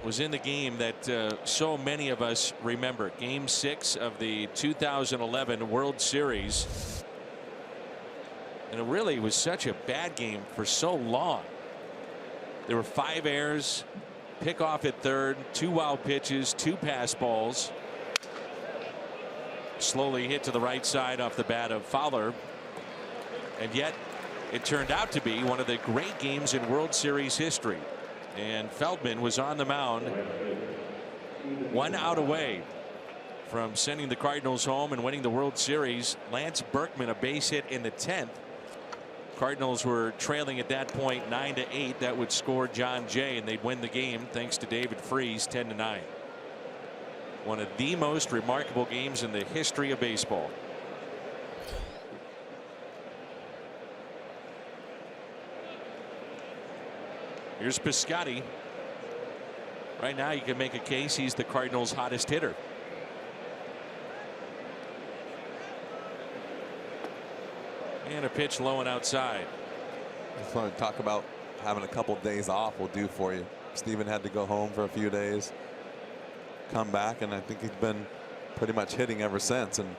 was in the game that so many of us remember. Game 6 of the 2011 World Series. And it really was such a bad game for so long. There were 5 errors, pickoff at third, 2 wild pitches, 2 pass balls. Slowly hit to the right side off the bat of Fowler. And yet it turned out to be one of the great games in World Series history. And Feldman was on the mound, 1 out away from sending the Cardinals home and winning the World Series. Lance Berkman a base hit in the 10th. Cardinals were trailing at that point 9-8. That would score John Jay and they'd win the game thanks to David Freese 10-9. One of the most remarkable games in the history of baseball. Here's Piscotty. Right now you can make a case he's the Cardinals' hottest hitter. And a pitch low and outside. Just want to talk about having a couple days off will do for you. Steven had to go home for a few days, come back, and I think he's been pretty much hitting ever since. And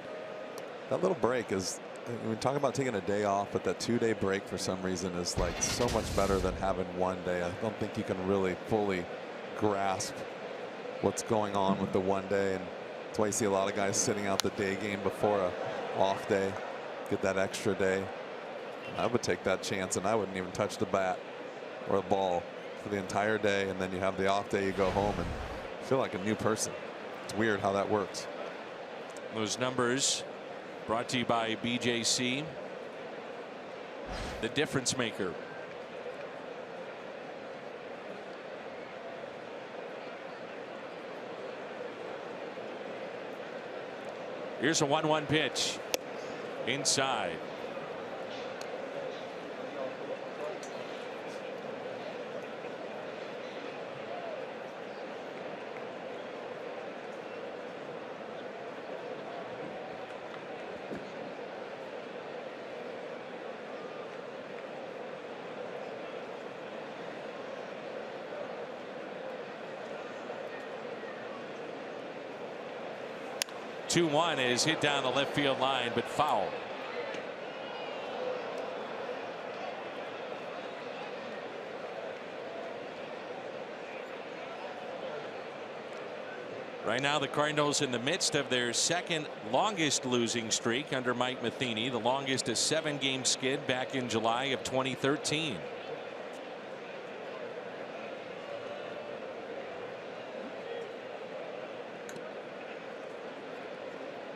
that little break is, we talk about taking a day off, but that 2-day break for some reason is like so much better than having 1 day. I don't think you can really fully grasp what's going on with the 1 day, and that's why you see a lot of guys sitting out the day game before a off day, get that extra day. I would take that chance, and I wouldn't even touch the bat or the ball for the entire day, and then you have the off day, you go home and feel like a new person. It's weird how that works. Those numbers brought to you by BJC, the difference maker. Here's a 1-1 pitch inside. Two-1 is hit down the left field line, but foul. Right now the Cardinals in the midst of their second longest losing streak under Mike Matheny, the longest a 7-game skid back in July of 2013.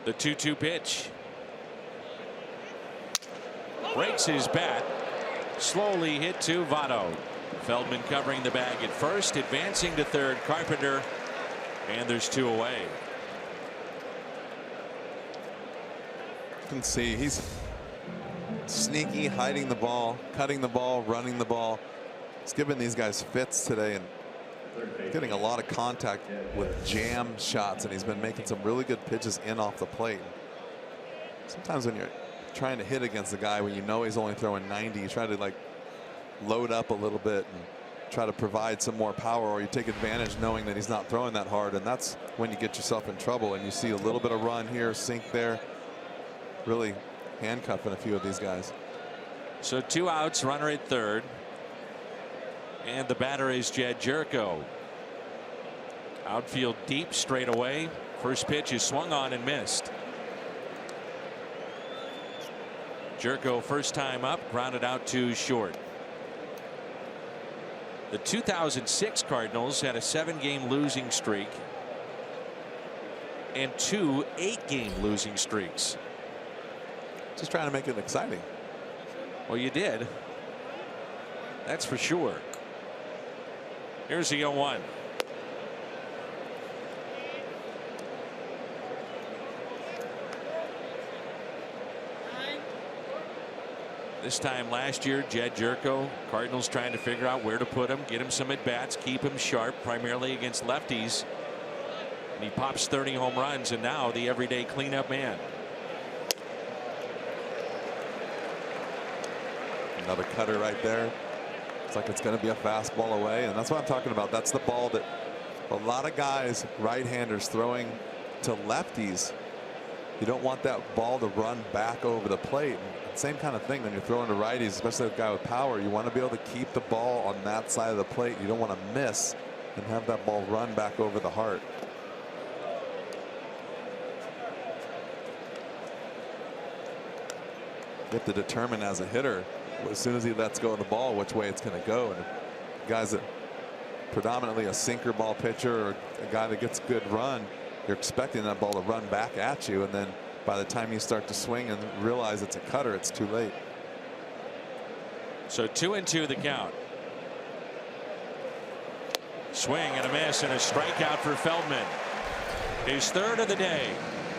The 2-2 pitch. Breaks his bat. Slowly hit to Votto. Feldman covering the bag at first, advancing to third. Carpenter, and there's 2 away. You can see he's sneaky, hiding the ball, cutting the ball, running the ball. He's giving these guys fits today, and getting a lot of contact with jam shots, and he's been making some really good pitches in off the plate. Sometimes when you're trying to hit against a guy when you know he's only throwing 90, you try to like load up a little bit and try to provide some more power, or you take advantage knowing that he's not throwing that hard, and that's when you get yourself in trouble. And you see a little bit of run here, sink there, really handcuffing a few of these guys. So 2 outs, runner at third. And the batter is Jed Jerko. Outfield deep, straight away. First pitch is swung on and missed. Jerko first time up, grounded out to short. The 2006 Cardinals had a 7-game losing streak and 2 8-game losing streaks. Just trying to make it exciting. Well, you did. That's for sure. Here's the 0-1. This time last year, Jed Jerko, Cardinals trying to figure out where to put him, get him some at-bats, keep him sharp, primarily against lefties. And he pops 30 home runs, and now the everyday cleanup man. Another cutter right there. It's like it's going to be a fastball away, and that's what I'm talking about. That's the ball that a lot of guys, right-handers, throwing to lefties. You don't want that ball to run back over the plate. And same kind of thing when you're throwing to righties, especially a guy with power. You want to be able to keep the ball on that side of the plate. You don't want to miss and have that ball run back over the heart. You have to determine as a hitter, as soon as he lets go of the ball, which way it's going to go. And guys that predominantly a sinker ball pitcher or a guy that gets good run, you're expecting that ball to run back at you, and then by the time you start to swing and realize it's a cutter, it's too late. So 2-2 the count. Swing and a miss and a strikeout for Feldman. His third of the day.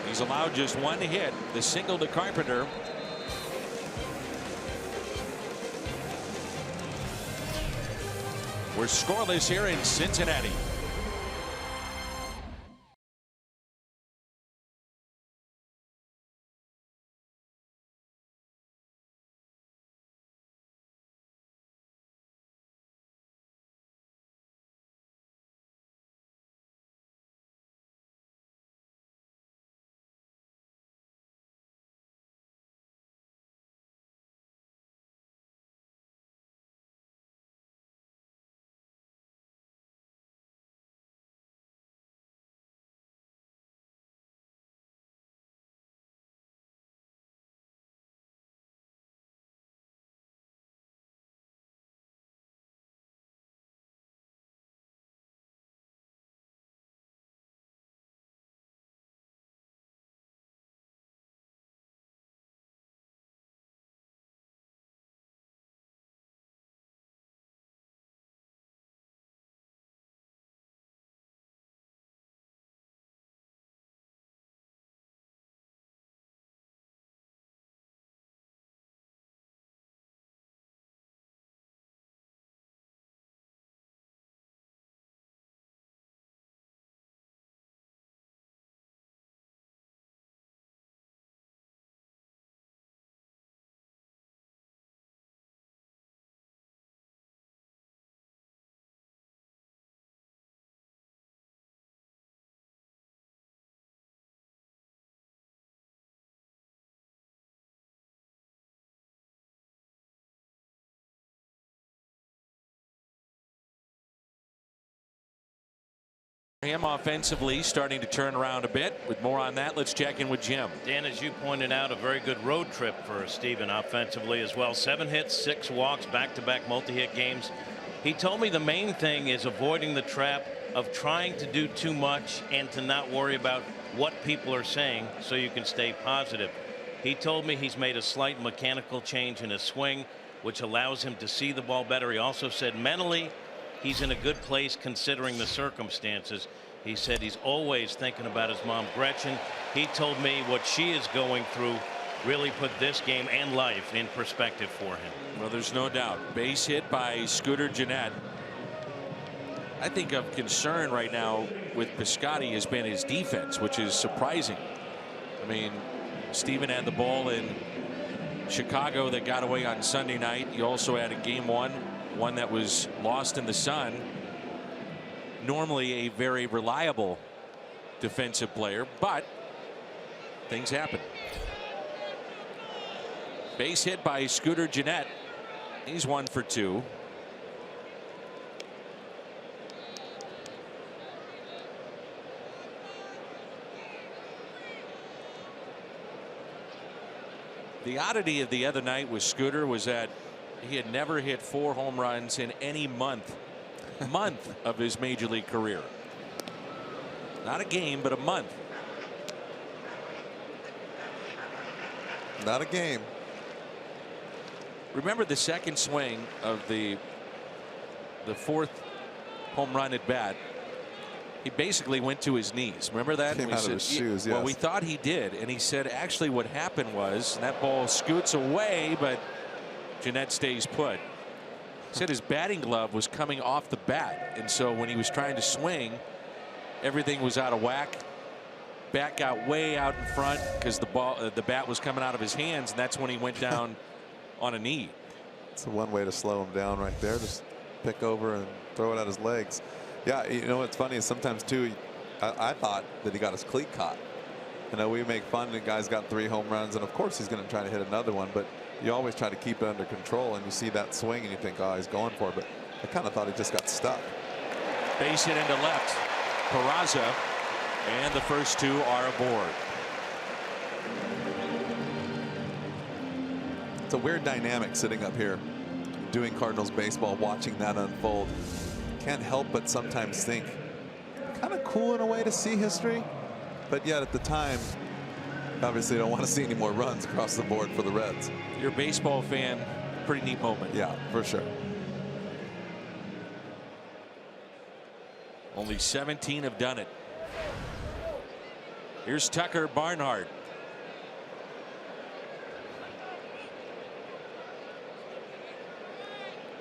He's allowed just 1 hit, the single to Carpenter. We're scoreless here in Cincinnati. Him offensively starting to turn around a bit. With more on that, let's check in with Jim. Dan, as you pointed out, a very good road trip for Steven offensively as well. 7 hits, 6 walks, back-to-back multi-hit games. He told me the main thing is avoiding the trap of trying to do too much and to not worry about what people are saying so you can stay positive. He told me he's made a slight mechanical change in his swing, which allows him to see the ball better. He also said mentally he's in a good place considering the circumstances. He said he's always thinking about his mom, Gretchen. He told me what she is going through really put this game and life in perspective for him. Well, there's no doubt. Base hit by Scooter Gennett. I think of concern right now with Piscotty has been his defense, which is surprising. I mean, Steven had the ball in Chicago that got away on Sunday night. You also had a game one that was lost in the sun. Normally a very reliable defensive player, but things happen. Base hit by Scooter Gennett. He's 1 for 2. The oddity of the other night with Scooter was that he had never hit 4 home runs in any month of his major league career. Not a game, but a month. Not a game. Remember the second swing of the 4th home run at bat. He basically went to his knees. Remember that? Came out of his shoes, yes. Well, we thought he did, and he said actually what happened was that ball scoots away, but Gennett stays put. He said his batting glove was coming off the bat, and so when he was trying to swing, everything was out of whack. Bat got way out in front because the bat was coming out of his hands, and that's when he went down on a knee. It's one way to slow him down right there. Just pick over and throw it at his legs. Yeah, you know what's funny is sometimes too, I thought that he got his cleat caught. You know, we make fun that guys got 3 home runs, and of course he's going to try to hit another one, but you always try to keep it under control, and you see that swing and you think, oh, he's going for it, but I kind of thought he just got stuck. Base hit into left. Peraza, and the first 2 are aboard. It's a weird dynamic sitting up here doing Cardinals baseball, watching that unfold. Can't help but sometimes think kind of cool in a way to see history, but yet at the time obviously don't want to see any more runs across the board for the Reds. You're a baseball fan, pretty neat moment. Yeah, for sure. Only 17 have done it. Here's Tucker Barnhart.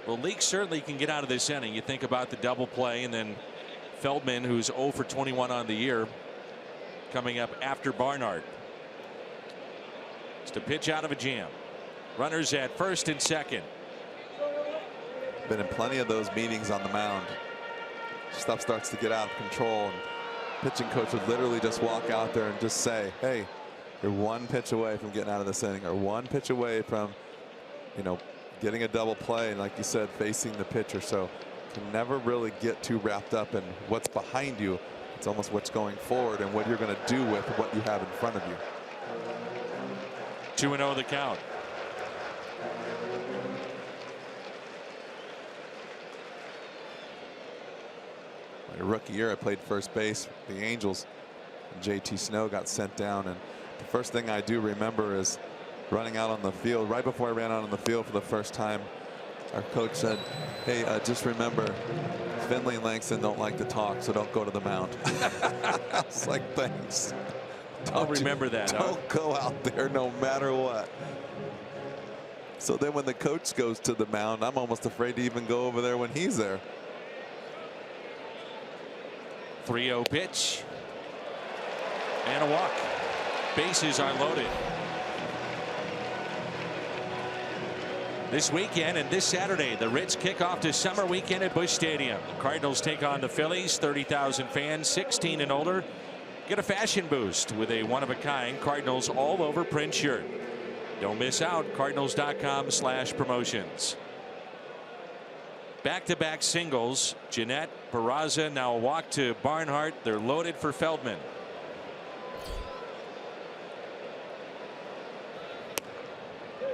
Well, Leake certainly can get out of this inning. You think about the double play, and then Feldman, who's 0 for 21 on the year, coming up after Barnhart. It's a pitch out of a jam. Runners at first and second. Been in plenty of those meetings on the mound. Stuff starts to get out of control, and pitching coach would literally just walk out there and just say, hey, you're 1 pitch away from getting out of this inning, or 1 pitch away from, you know, getting a double play, and like you said, facing the pitcher. So can never really get too wrapped up in what's behind you. It's almost what's going forward and what you're going to do with what you have in front of you. 2-0 the count. My rookie year, I played first base, the Angels. JT Snow got sent down, and the first thing I do remember is running out on the field. Right before I ran out on the field for the first time, our coach said, hey, just remember, Finley and Langston don't like to talk, so don't go to the mound. I was like, thanks. I'll remember that. Don't go out there no matter what. So then when the coach goes to the mound, I'm almost afraid to even go over there when he's there. 3-0 pitch. And a walk. Bases are loaded. This weekend and this Saturday, the Reds kick off to summer weekend at Busch Stadium. The Cardinals take on the Phillies. 30,000 fans, 16 and older. Get a fashion boost with a one-of-a-kind Cardinals all over print shirt. Don't miss out. Cardinals.com/promotions. Back-to-back singles. Jeanette, Barraza, now a walk to Barnhart. They're loaded for Feldman.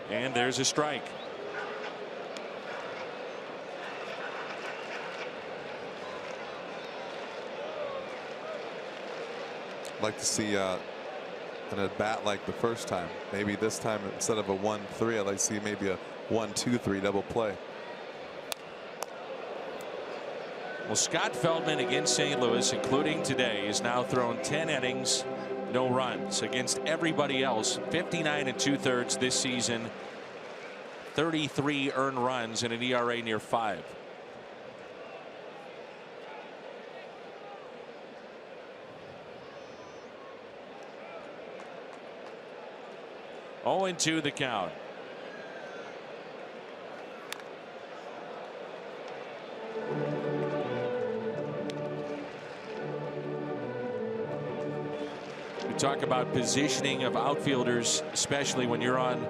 And there's a strike. I'd like to see an at-bat like the first time. Maybe this time instead of a 1-3, I'd like to see maybe a 1-2-3 double play. Well, Scott Feldman against St. Louis, including today, has now thrown 10 innings, no runs. Against everybody else, 59 2/3 this season, 33 earned runs and an ERA near 5. Oh, 0-2 the count. We talk about positioning of outfielders, especially when you're on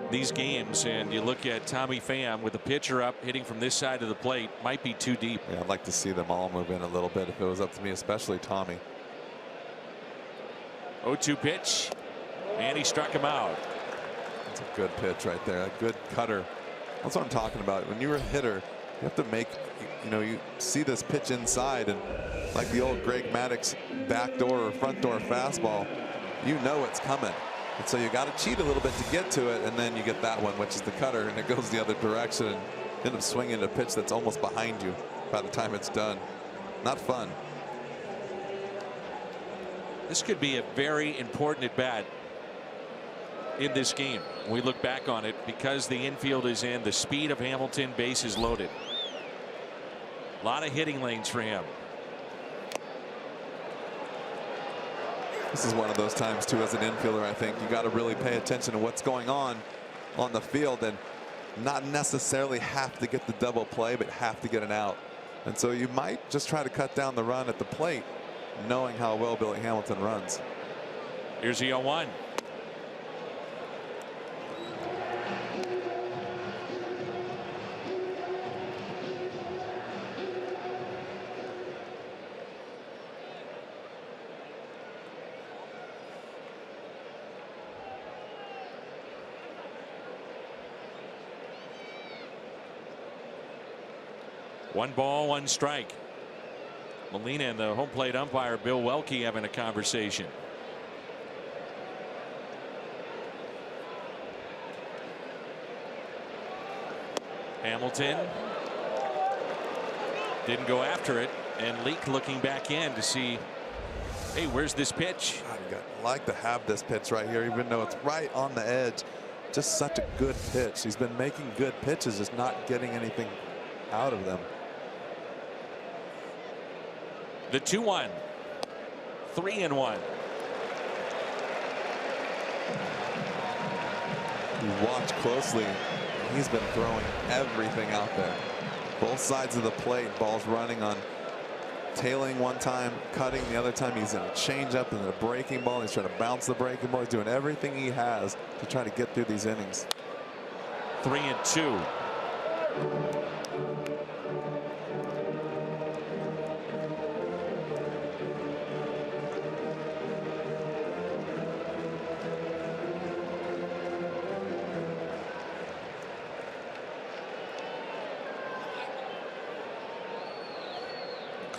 these games and you look at Tommy Pham with the pitcher up hitting from this side of the plate, might be too deep. Yeah, I'd like to see them all move in a little bit if it was up to me, especially Tommy. 0-2 pitch, and he struck him out. That's a good pitch right there. A good cutter. That's what I'm talking about. When you're a hitter, you have to make, you see this pitch inside, and like the old Greg Maddux backdoor or front door fastball, you know it's coming. And so you got to cheat a little bit to get to it, and then you get that one, which is the cutter, and it goes the other direction and end up swinging a pitch that's almost behind you by the time it's done. Not fun. This could be a very important at bat in this game. We look back on it because the infield is in, the speed of Hamilton, bases loaded. A lot of hitting lanes for him. This is one of those times too, as an infielder, I think you got to really pay attention to what's going on the field and not necessarily have to get the double play, but have to get an out. And so you might just try to cut down the run at the plate, knowing how well Billy Hamilton runs. Here's the 0-1. One ball, one strike. Molina and the home plate umpire Bill Welke having a conversation. Hamilton didn't go after it, and Leake looking back in to see, hey, where's this pitch? I'd like to have this pitch right here, even though it's right on the edge. Just such a good pitch. He's been making good pitches, just not getting anything out of them. The 2-1, 3-1. You watch closely. He's been throwing everything out there. Both sides of the plate, balls running on tailing one time, cutting the other time. He's in a changeup and a breaking ball. He's trying to bounce the breaking ball. He's doing everything he has to try to get through these innings. 3-2.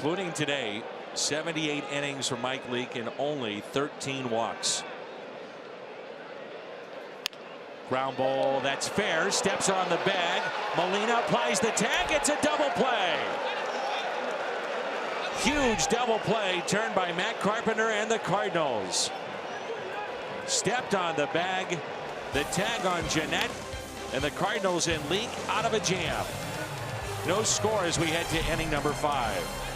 Including today, 78 innings for Mike Leake and only 13 walks. Ground ball, that's fair. Steps on the bag. Molina applies the tag. It's a double play. Huge double play turned by Matt Carpenter and the Cardinals. Stepped on the bag. The tag on Jeanette, and the Cardinals and Leake out of a jam. No score as we head to inning number 5.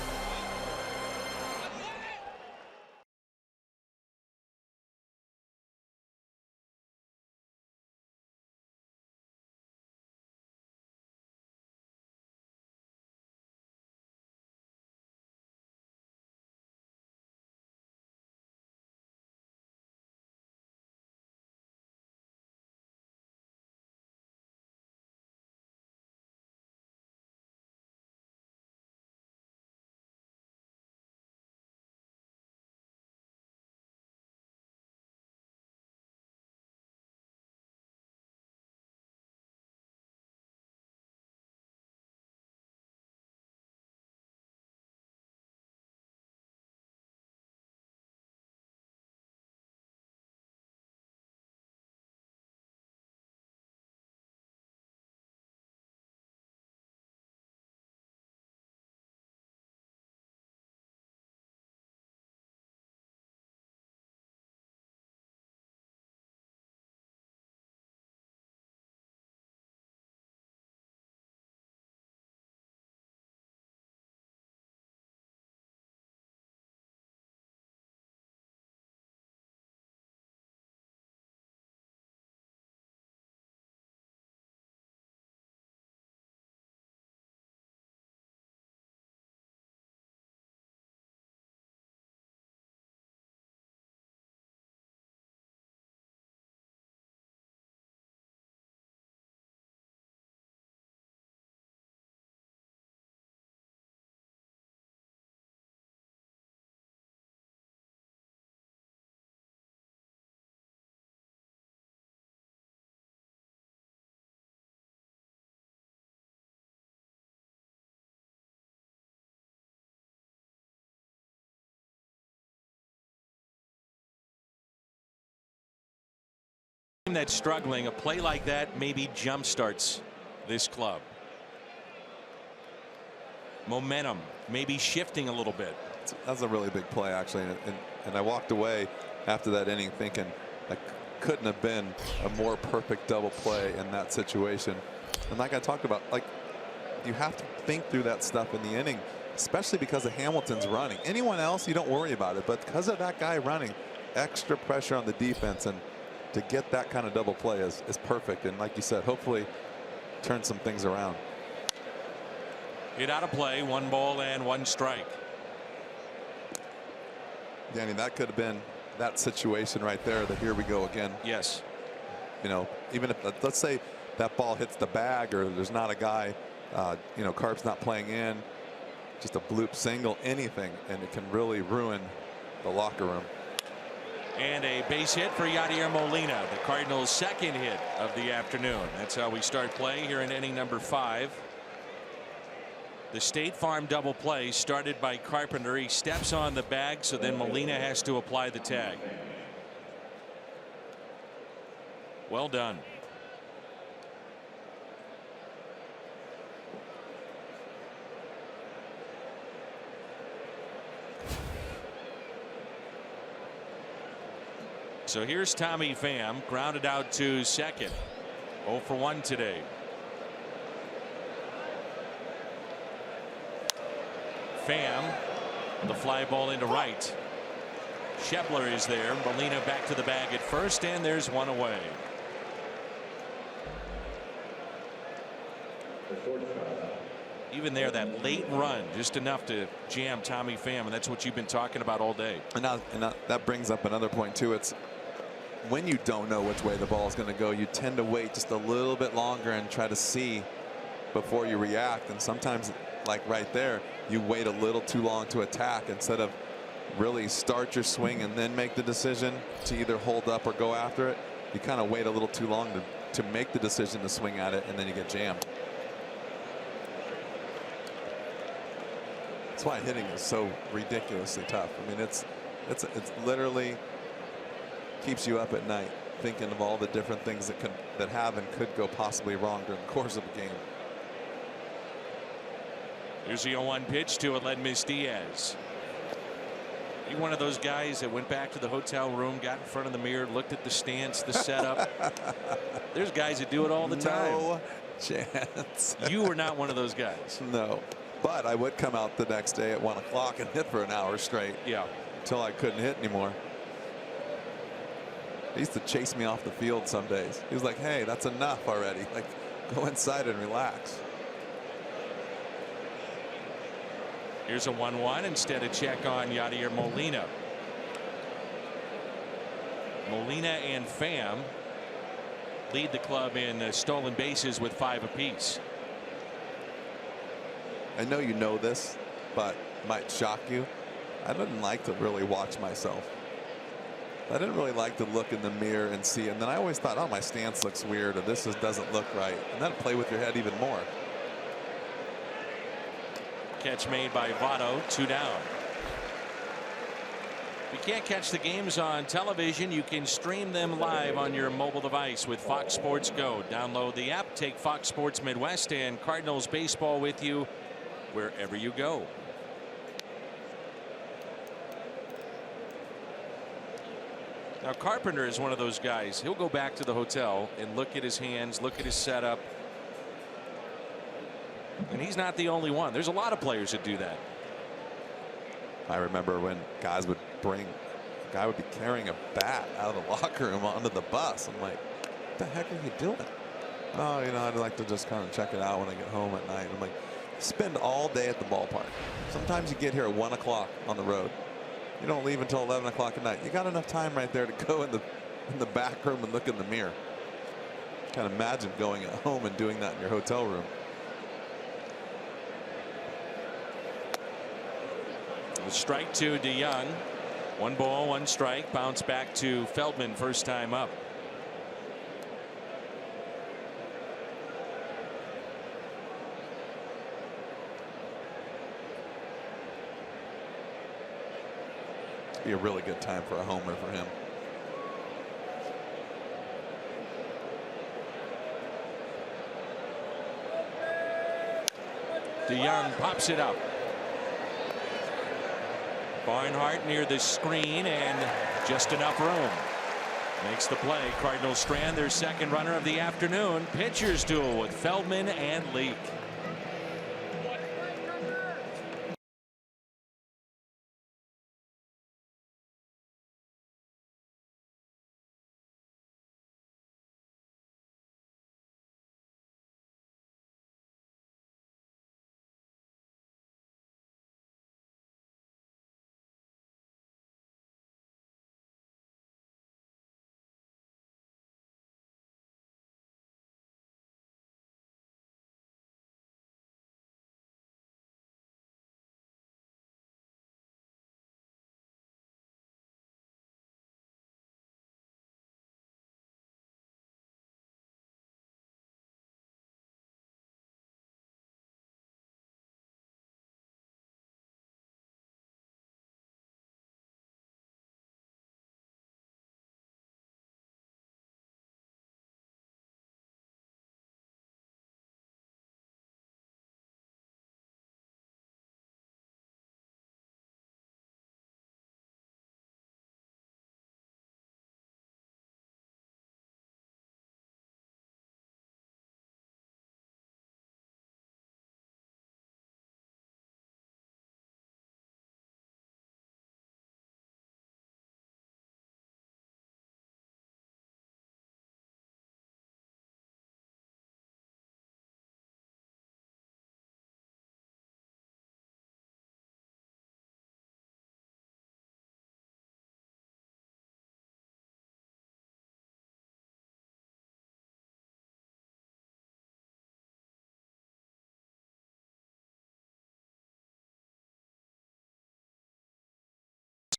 that's struggling, a play like that maybe jumpstarts this club. Momentum maybe shifting a little bit. That's a really big play, actually, and I walked away after that inning thinking I couldn't have been a more perfect double play in that situation. And like I talked about, like, you have to think through that stuff in the inning, especially because of Hamilton's running. Anyone else, you don't worry about it, but because of that guy running, extra pressure on the defense, and to get that kind of double play is perfect. And like you said, hopefully turn some things around. Hit out of play, 1 ball and 1 strike. Danny, that could have been that situation right there. The here we go again. Yes. You know, even if, let's say that ball hits the bag, or there's not a guy, you know, Carp's not playing in, just a bloop single, anything, and it can really ruin the locker room. And a base hit for Yadier Molina, the Cardinals' 2nd hit of the afternoon. That's how we start play here in inning number 5. The State Farm double play started by Carpenter. He steps on the bag, so then Molina has to apply the tag. Well done. So here's Tommy Pham, grounded out to second. 0 for 1 today. Pham, the fly ball into right. Shepler is there. Molina back to the bag at first, and there's 1 away. Even there, that late run, just enough to jam Tommy Pham, and that's what you've been talking about all day. And that brings up another point too. It's when you don't know which way the ball is going to go, you tend to wait just a little bit longer and try to see before you react. And sometimes, like right there, you wait a little too long to attack instead of really start your swing and then make the decision to either hold up or go after it. You kind of wait a little too long to make the decision to swing at it, and then you get jammed. That's why hitting is so ridiculously tough. I mean, it's literally keeps you up at night thinking of all the different things that have and could go possibly wrong during the course of a game. Here's the 0-1 pitch to Aledmys Diaz. You one of those guys that went back to the hotel room, got in front of the mirror, looked at the stance, the setup. There's guys that do it all the time. No chance. You were not one of those guys. No, but I would come out the next day at 1 o'clock and hit for an hour straight. Yeah. Until I couldn't hit anymore. He used to chase me off the field some days. He was like, hey, that's enough already. Like, go inside and relax. Here's a 1-1 instead of check on Yadier Molina. Molina and Pham lead the club in stolen bases with 5 apiece. I know you know this, but it might shock you. I didn't like to really watch myself. I didn't really like to look in the mirror and see, and then I always thought, oh, my stance looks weird, or this doesn't look right, and then play with your head even more. Catch made by Votto, 2 down. If you can't catch the games on television, you can stream them live on your mobile device with Fox Sports Go. Download the app, take Fox Sports Midwest and Cardinals baseball with you wherever you go. Now Carpenter is one of those guys. He'll go back to the hotel and look at his hands, look at his setup. And he's not the only one. There's a lot of players that do that. I remember when guys would bring, a guy would be carrying a bat out of the locker room onto the bus. I'm like, what the heck are you doing? Oh, you know, I'd like to just kind of check it out when I get home at night. I'm like, spend all day at the ballpark. Sometimes you get here at 1 o'clock on the road. You don't leave until 11 o'clock at night. You got enough time right there to go in the back room and look in the mirror. Can't imagine going at home and doing that in your hotel room. Strike 2 to Young. 1 ball, 1 strike. Bounce back to Feldman first time up. Be a really good time for a homer for him. DeYoung pops it up. Barnhart near the screen and just enough room. Makes the play. Cardinals strand their second runner of the afternoon. Pitchers duel with Feldman and Leake.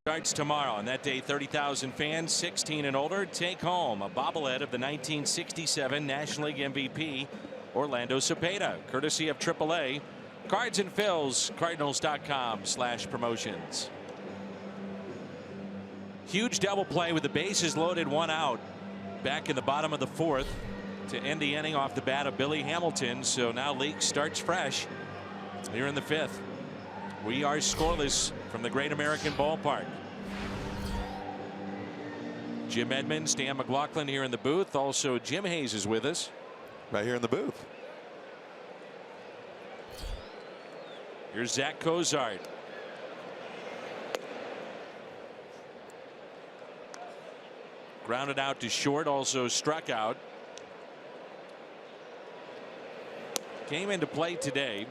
Starts tomorrow. On that day, 30,000 fans 16 and older take home a bobblehead of the 1967 National League MVP Orlando Cepeda, courtesy of AAA. Cards and Fills, Cardinals.com/promotions. Huge double play with the bases loaded, 1 out back in the bottom of the 4th to end the inning off the bat of Billy Hamilton. So now Leake starts fresh here in the 5th. We are scoreless from the Great American Ballpark. Jim Edmonds, Dan McLaughlin here in the booth. Also Jim Hayes is with us. Right here in the booth. Here's Zach Cozart. Grounded out to short, also struck out. Came into play today.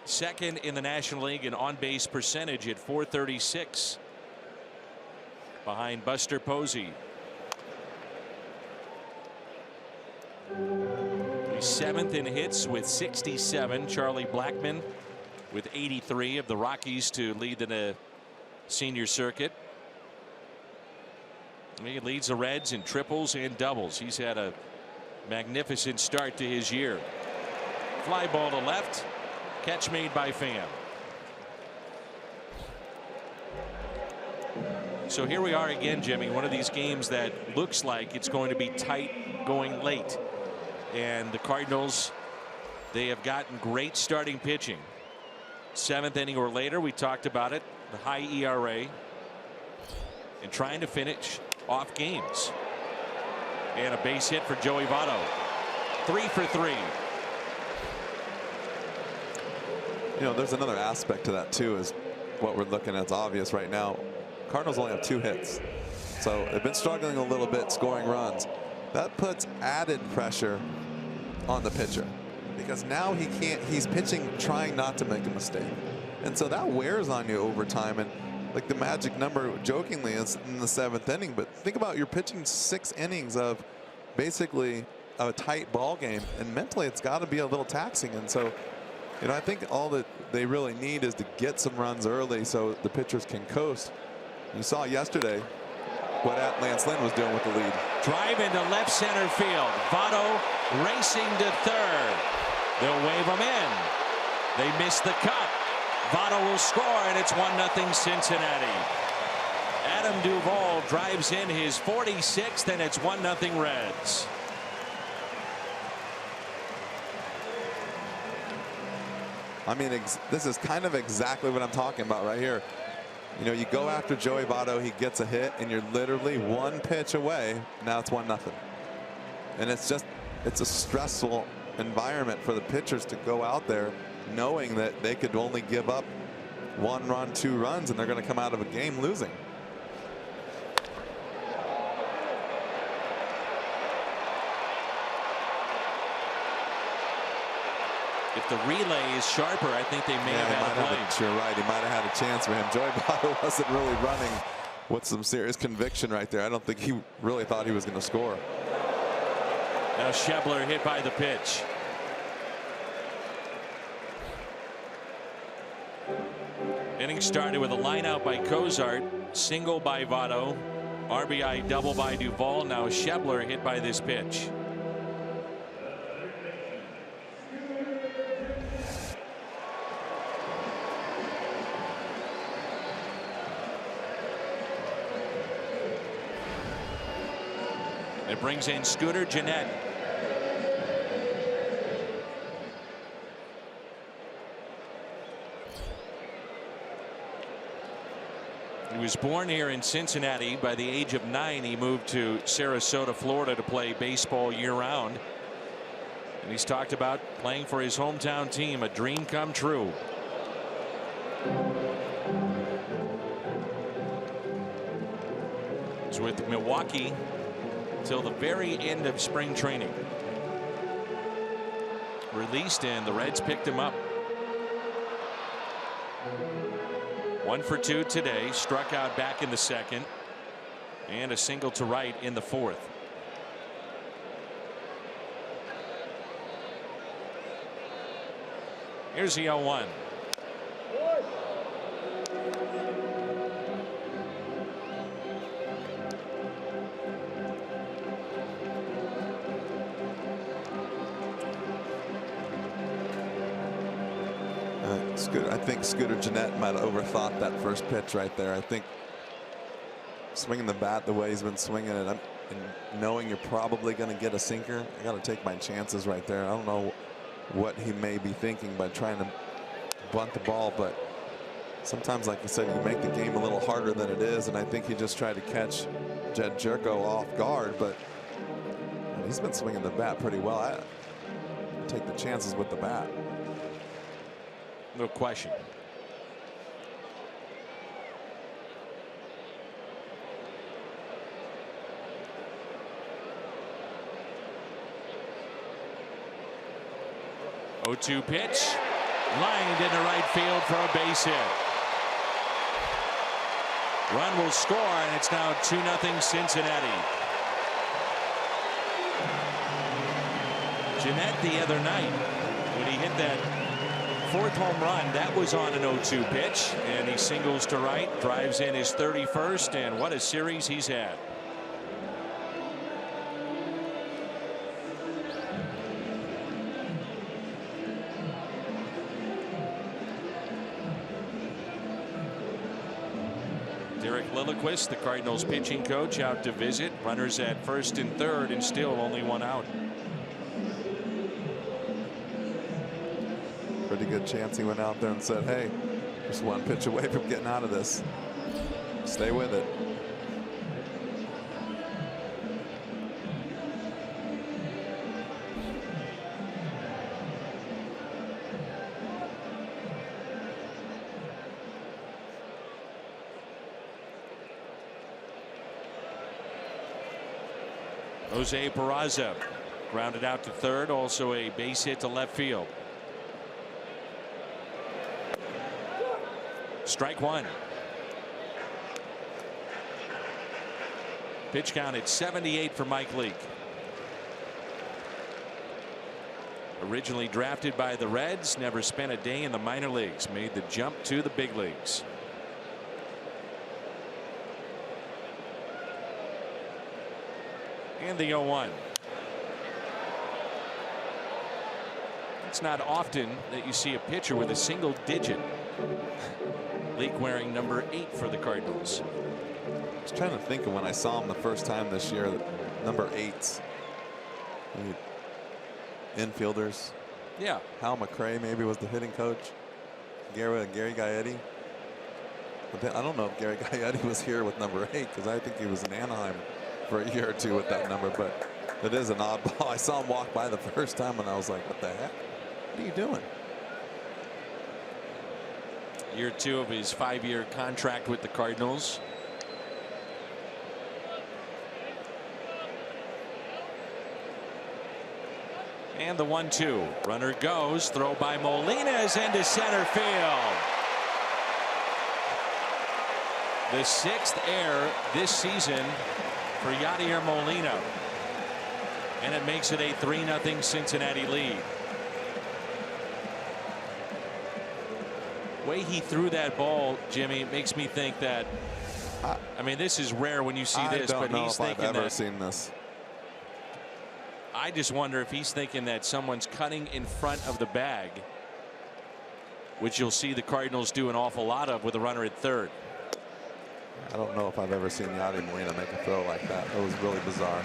Second in the National League in on-base percentage at .436, behind Buster Posey. He's 7th in hits with 67. Charlie Blackmon with 83 of the Rockies to lead the senior circuit. He leads the Reds in triples and doubles. He's had a magnificent start to his year. Fly ball to left. Catch made by Pham. So here we are again, Jimmy. One of these games that looks like it's going to be tight going late. And the Cardinals, they have gotten great starting pitching. 7th inning or later, we talked about it. The high ERA. And trying to finish off games. And a base hit for Joey Votto. 3 for 3. You know, there's another aspect to that too, is what we're looking at. It's obvious right now. Cardinals only have 2 hits, so they've been struggling a little bit scoring runs. That puts added pressure on the pitcher because now he's pitching trying not to make a mistake, and so that wears on you over time. And like the magic number jokingly is in the 7th inning, but think about you're pitching 6 innings of basically a tight ball game, and mentally it's got to be a little taxing. And so, you know, I think all that they really need is to get some runs early so the pitchers can coast. You saw yesterday what Lance Lynn was doing with the lead. Drive into left center field. Votto racing to third. They'll wave him in. They miss the cut. Votto will score, and it's 1-0 Cincinnati. Adam Duvall drives in his 46th, and it's 1-0 Reds. I mean, this is kind of exactly what I'm talking about right here. You know, you go after Joey Votto, he gets a hit, and you're literally one pitch away. Now it's 1-0. And it's a stressful environment for the pitchers to go out there knowing that they could only give up 1 run, 2 runs, and they're going to come out of a game losing. If the relay is sharper, I think they may have had a play. You're right. He might have had a chance for him. Joey Votto wasn't really running with some serious conviction right there. I don't think he really thought he was going to score. Now Schebler hit by the pitch. Inning started with a line out by Cozart, single by Votto, RBI double by Duvall. Now Schebler hit by this pitch. It brings in Scooter Gennett. He was born here in Cincinnati. By the age of 9, he moved to Sarasota, Florida to play baseball year-round. And he's talked about playing for his hometown team, a dream come true. He's with Milwaukee till the very end of spring training. Released, and the Reds picked him up. 1 for 2 today. Struck out back in the second, and a single to right in the fourth. Here's the 0-1. I think Scooter Gennett might have overthought that first pitch right there. I think swinging the bat the way he's been swinging it, and knowing you're probably going to get a sinker, I got to take my chances right there. I don't know what he may be thinking by trying to bunt the ball, but sometimes, like I said, you make the game a little harder than it is, and I think he just tried to catch Jed Jerko off guard, but he's been swinging the bat pretty well. I take the chances with the bat. No question. Oh-2 pitch, lined into right field for a base hit. Run will score, and it's now 2-0 Cincinnati. Gennett the other night, when he hit that 4th home run, that was on an 0-2 pitch, and he singles to right, drives in his 31st, and what a series he's had. Derek Lilliquist, the Cardinals pitching coach, out to visit. Runners at first and third, and still only 1 out. Pretty good chance he went out there and said, hey, just 1 pitch away from getting out of this. Stay with it. Jose Peraza grounded out to third, also a base hit to left field. Strike 1. Pitch count at 78 for Mike Leake. Originally drafted by the Reds, never spent a day in the minor leagues, made the jump to the big leagues. And the 0-1. It's not often that you see a pitcher with a single digit. Leake wearing number 8 for the Cardinals. I was trying to think of when I saw him the first time this year, number 8. Infielders, Yeah. Hal McRae maybe was the hitting coach. Gary Gaetti. But then, I don't know if Gary Gaetti was here with number 8 because I think he was in Anaheim for a year or two with that number. But it is an oddball. I saw him walk by the first time and I was like, what the heck? What are you doing? Year 2 of his 5-year contract with the Cardinals. And the 1-2. Runner goes. Throw by Molina is into center field. The 6th error this season for Yadier Molina. And it makes it a 3-0 Cincinnati lead. The way he threw that ball, Jimmy, makes me think that, I mean, this is rare when you see this, but he's thinking I've ever seen this. I just wonder if he's thinking that someone's cutting in front of the bag, which you'll see the Cardinals do an awful lot of with a runner at third. I don't know if I've ever seen Yadier Molina make a throw like that. It was really bizarre.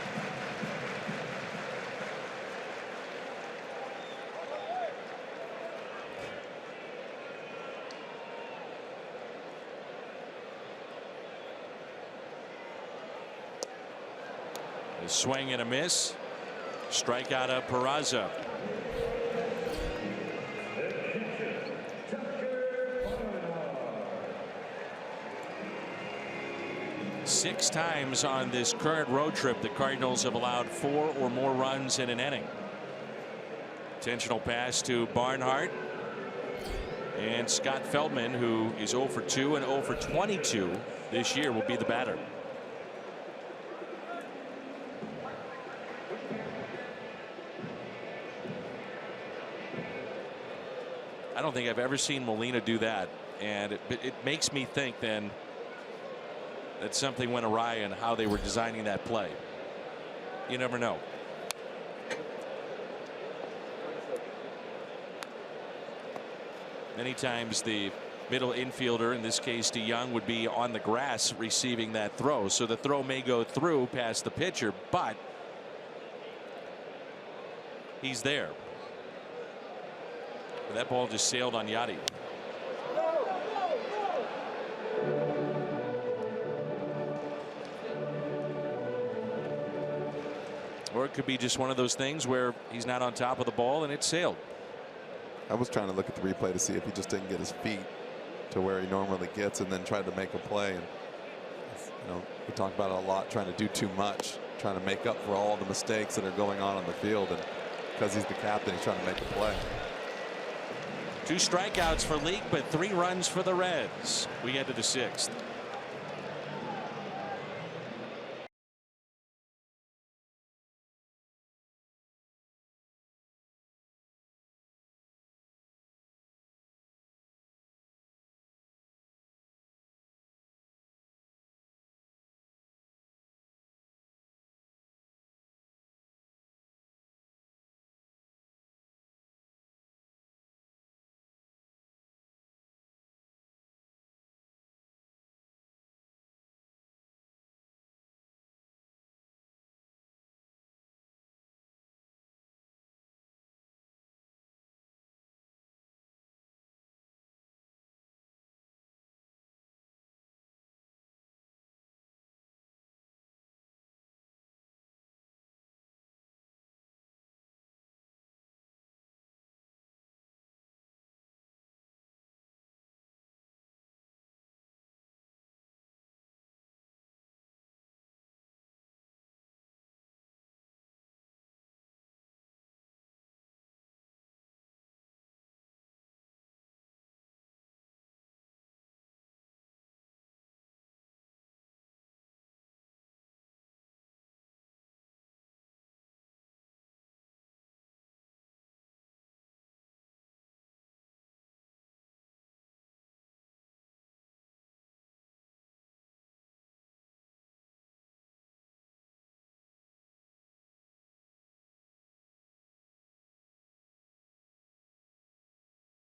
A swing and a miss. Strikeout of Peraza. Six times on this current road trip, the Cardinals have allowed 4 or more runs in an inning. Intentional pass to Barnhart. And Scott Feldman, who is 0 for 2 and 0 for 22 this year, will be the batter. I don't think I've ever seen Molina do that, and it makes me think then that something went awry in how they were designing that play. You never know. Many times the middle infielder, in this case DeYoung, would be on the grass receiving that throw, so the throw may go through past the pitcher, but he's there. But that ball just sailed on Yadi. Or it could be just one of those things where he's not on top of the ball and it sailed. I was trying to look at the replay to see if he just didn't get his feet to where he normally gets and then tried to make a play. And you know, we talk about it a lot, trying to do too much, trying to make up for all the mistakes that are going on the field. And because he's the captain, he's trying to make a play. 2 strikeouts for Leake, but 3 runs for the Reds. We get to the 6th.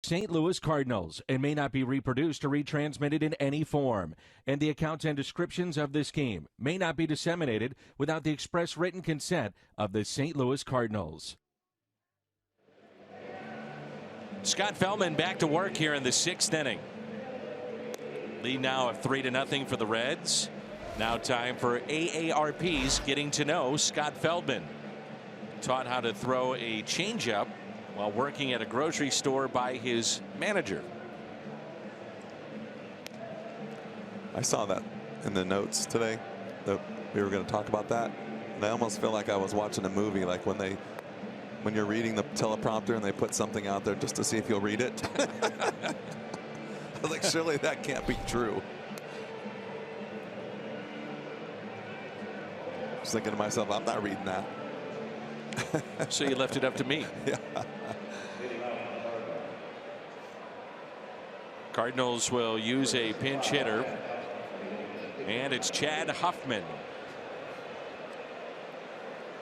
St. Louis Cardinals and may not be reproduced or retransmitted in any form. And the accounts and descriptions of this game may not be disseminated without the express written consent of the St. Louis Cardinals. Scott Feldman back to work here in the 6th inning. Lead now of 3-0 for the Reds. Now time for AARP's Getting to Know Scott Feldman. Taught how to throw a changeup while working at a grocery store by his manager. I saw that in the notes today that we were going to talk about that, and I almost feel like I was watching a movie, like when you're reading the teleprompter and they put something out there just to see if you'll read it. I was like, surely that can't be true. I was thinking to myself, I'm not reading that. So you left it up to me. Yeah. Cardinals will use a pinch hitter, and it's Chad Huffman.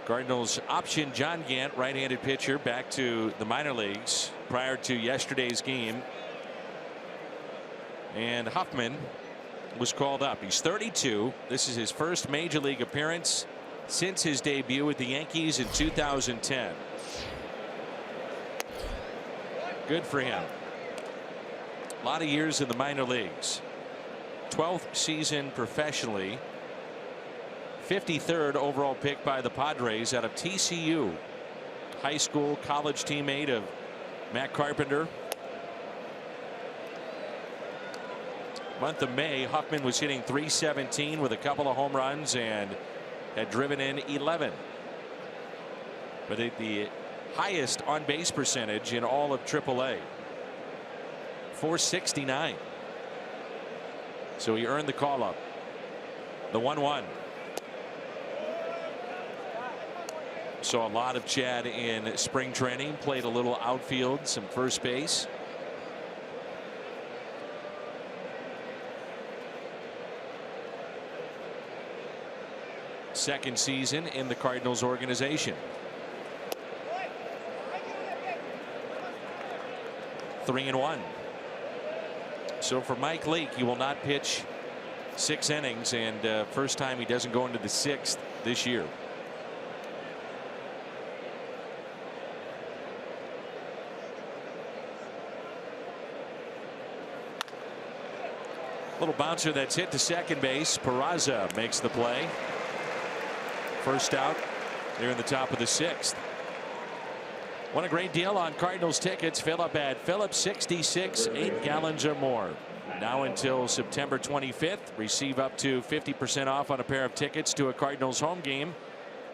Cardinals option John Gant, right-handed pitcher, back to the minor leagues prior to yesterday's game. And Huffman was called up. He's 32. This is his first major league appearance since his debut with the Yankees in 2010. Good for him. A lot of years in the minor leagues. 12th season professionally. 53rd overall pick by the Padres out of TCU. High school college teammate of Matt Carpenter. Month of May, Huffman was hitting .317 with a couple of home runs and had driven in 11. But the highest on base percentage in all of AAA. .469. So he earned the call up. The 1-1. Saw a lot of Chad in spring training. Played a little outfield, some first base. Second season in the Cardinals organization. 3-1. So for Mike Leake, he will not pitch 6 innings, and first time he doesn't go into the 6th this year. Little bouncer that's hit to second base. Peraza makes the play. First out there in the top of the 6th. Want a great deal on Cardinals tickets? Fill up at Phillips 66, 8 gallons or more. Now until September 25th. Receive up to 50% off on a pair of tickets to a Cardinals home game.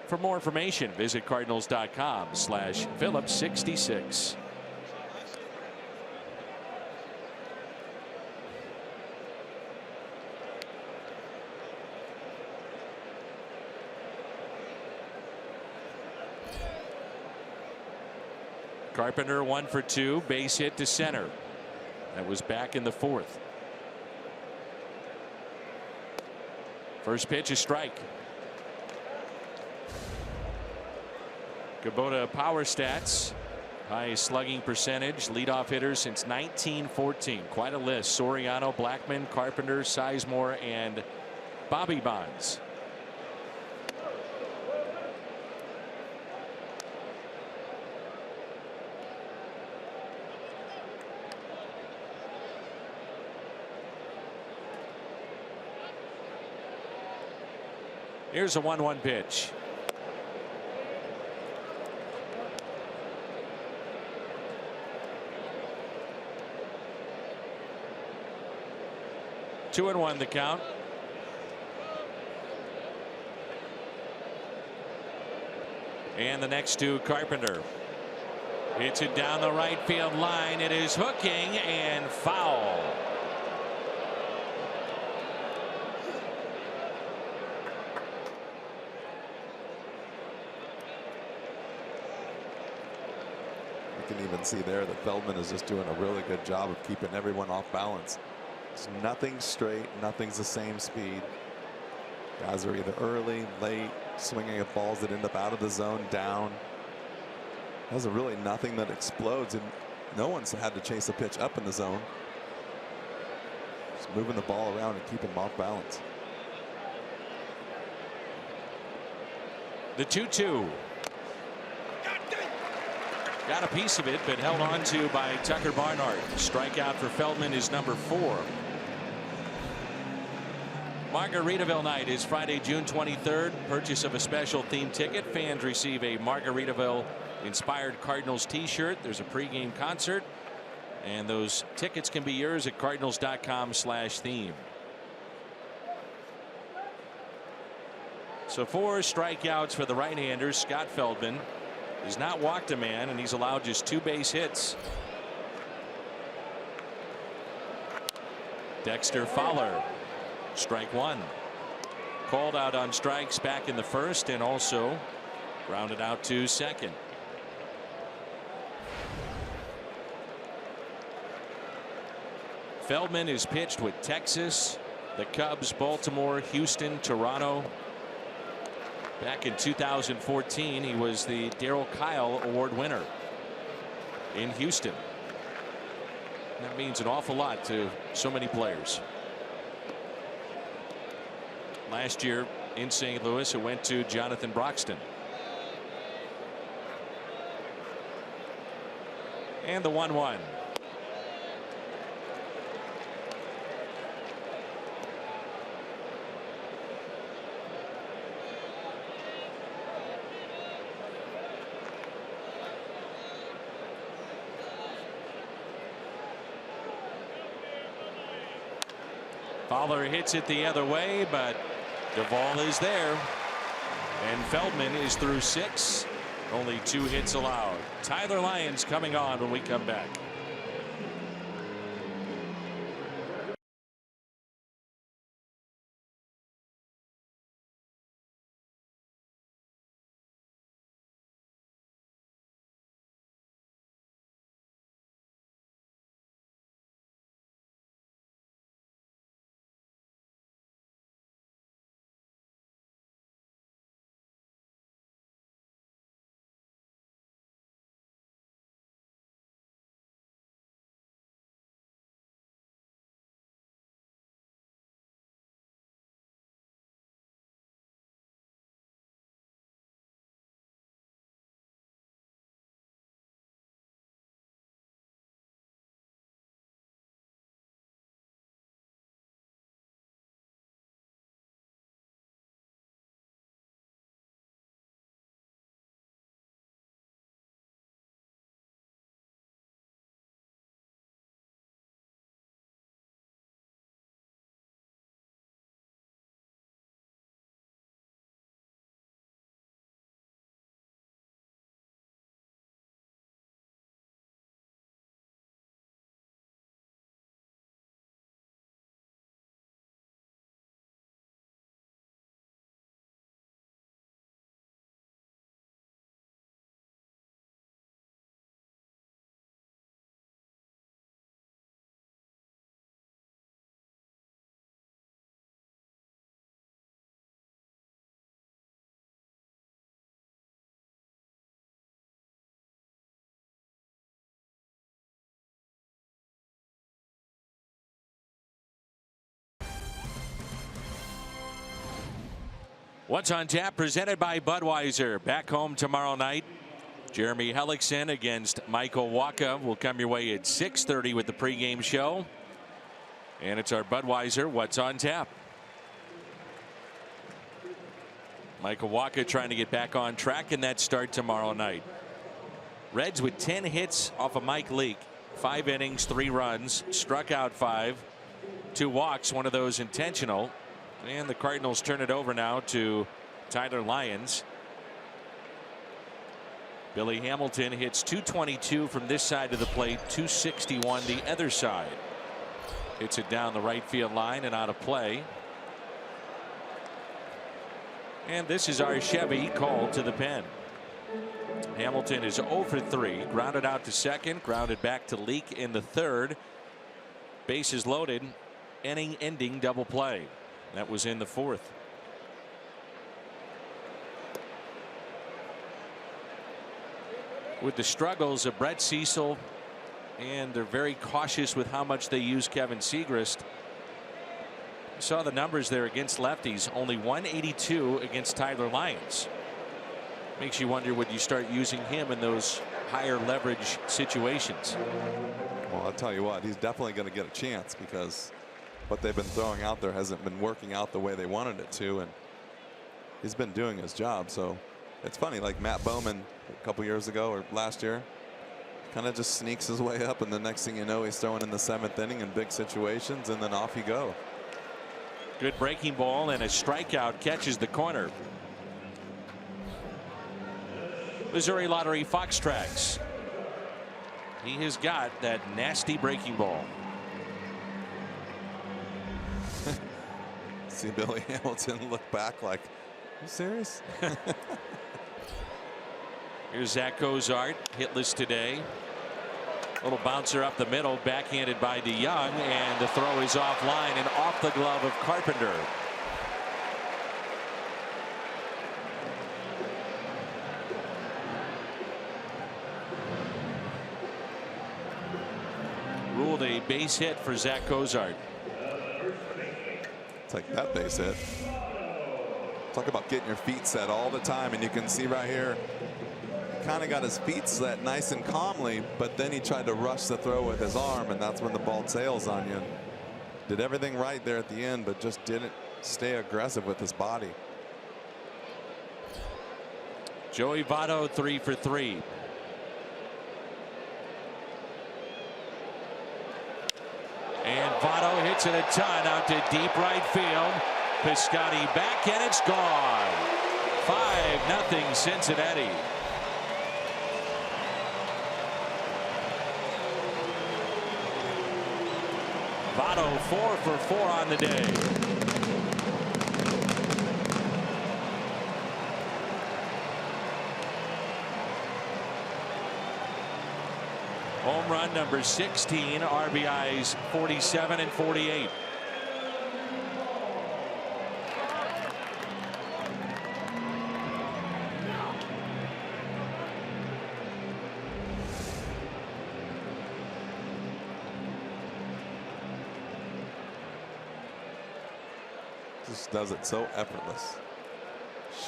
For more information, visit cardinals.com/Phillips66. Carpenter 1 for 2, base hit to center. That was back in the 4th. First pitch, a strike. Kubota power stats. High slugging percentage. Leadoff hitter since 1914. Quite a list. Soriano, Blackman, Carpenter, Sizemore, and Bobby Bonds. Here's a 1-1 pitch. Two and 1 the count. And the next to Carpenter. Hits it down the right field line. It is hooking and foul. You can even see there that Feldman is just doing a really good job of keeping everyone off balance. It's nothing straight, nothing's the same speed. Guys are either early, late, swinging at balls that end up out of the zone, down. There's really nothing that explodes, and no one's had to chase a pitch up in the zone. Just moving the ball around and keeping them off balance. The 2-2. Got a piece of it, but held on to by Tucker Barnhart. Strikeout for Feldman is number 4. Margaritaville night is Friday, June 23rd. Purchase of a special theme ticket. Fans receive a Margaritaville inspired Cardinals t-shirt. There's a pregame concert, and those tickets can be yours at cardinals.com/theme. So 4 strikeouts for the right-hander. Scott Feldman has not walked a man, and he's allowed just 2 base hits. Dexter Fowler, strike 1. Called out on strikes back in the first, and also grounded out to second. Feldman is pitched with Texas, the Cubs, Baltimore, Houston, Toronto. Back in 2014, he was the Darryl Kyle Award winner in Houston. That means an awful lot to so many players. Last year in St. Louis, it went to Jonathan Broxton. And the 1-1. Fowler hits it the other way, but Duvall is there, and Feldman is through 6. Only 2 hits allowed. Tyler Lyons coming on when we come back. What's on Tap presented by Budweiser. Back home tomorrow night. Jeremy Hellickson against Michael Wacha will come your way at 6:30 with the pregame show. And it's our Budweiser What's on Tap. Michael Wacha trying to get back on track in that start tomorrow night. Reds with 10 hits off of Mike Leake. 5 innings, 3 runs, struck out 5, 2 walks, one of those intentional. And the Cardinals turn it over now to Tyler Lyons. Billy Hamilton hits .222 from this side of the plate, .261 the other side. Hits it down the right field line and out of play. And this is our Chevy called to the pen. Hamilton is 0 for 3. Grounded out to second. Grounded back to Leake in the third. Bases loaded. Inning ending double play. That was in the fourth. With the struggles of Brett Cecil, and they're very cautious with how much they use Kevin Segrist. You saw the numbers there against lefties. Only 182 against Tyler Lyons. Makes you wonder, would you start using him in those higher leverage situations. Well, I'll tell you what, he's definitely going to get a chance because what they've been throwing out there hasn't been working out the way they wanted it to, and he's been doing his job. So it's funny, like Matt Bowman a couple years ago or last year kind of just sneaks his way up, and the next thing you know, he's throwing in the 7th inning in big situations, and then off you go. Good breaking ball and a strikeout catches the corner. Missouri Lottery Fox Tracks. He has got that nasty breaking ball. See Billy Hamilton look back like, are you serious? Here's Zach Cozart, hitless today. Little bouncer up the middle, backhanded by DeYoung, and the throw is offline and off the glove of Carpenter. Ruled a base hit for Zach Cozart. Take that base hit. Talk about getting your feet set all the time, and you can see right here, kind of got his feet set nice and calmly, but then he tried to rush the throw with his arm, and that's when the ball sails on you. Did everything right there at the end, but just didn't stay aggressive with his body. Joey Votto 3 for 3. And Votto hits it a ton out to deep right field. Piscotty back, and it's gone. 5-0 Cincinnati. Votto 4 for 4 on the day. Home run number 16, RBIs 47 and 48. Just does it so effortless.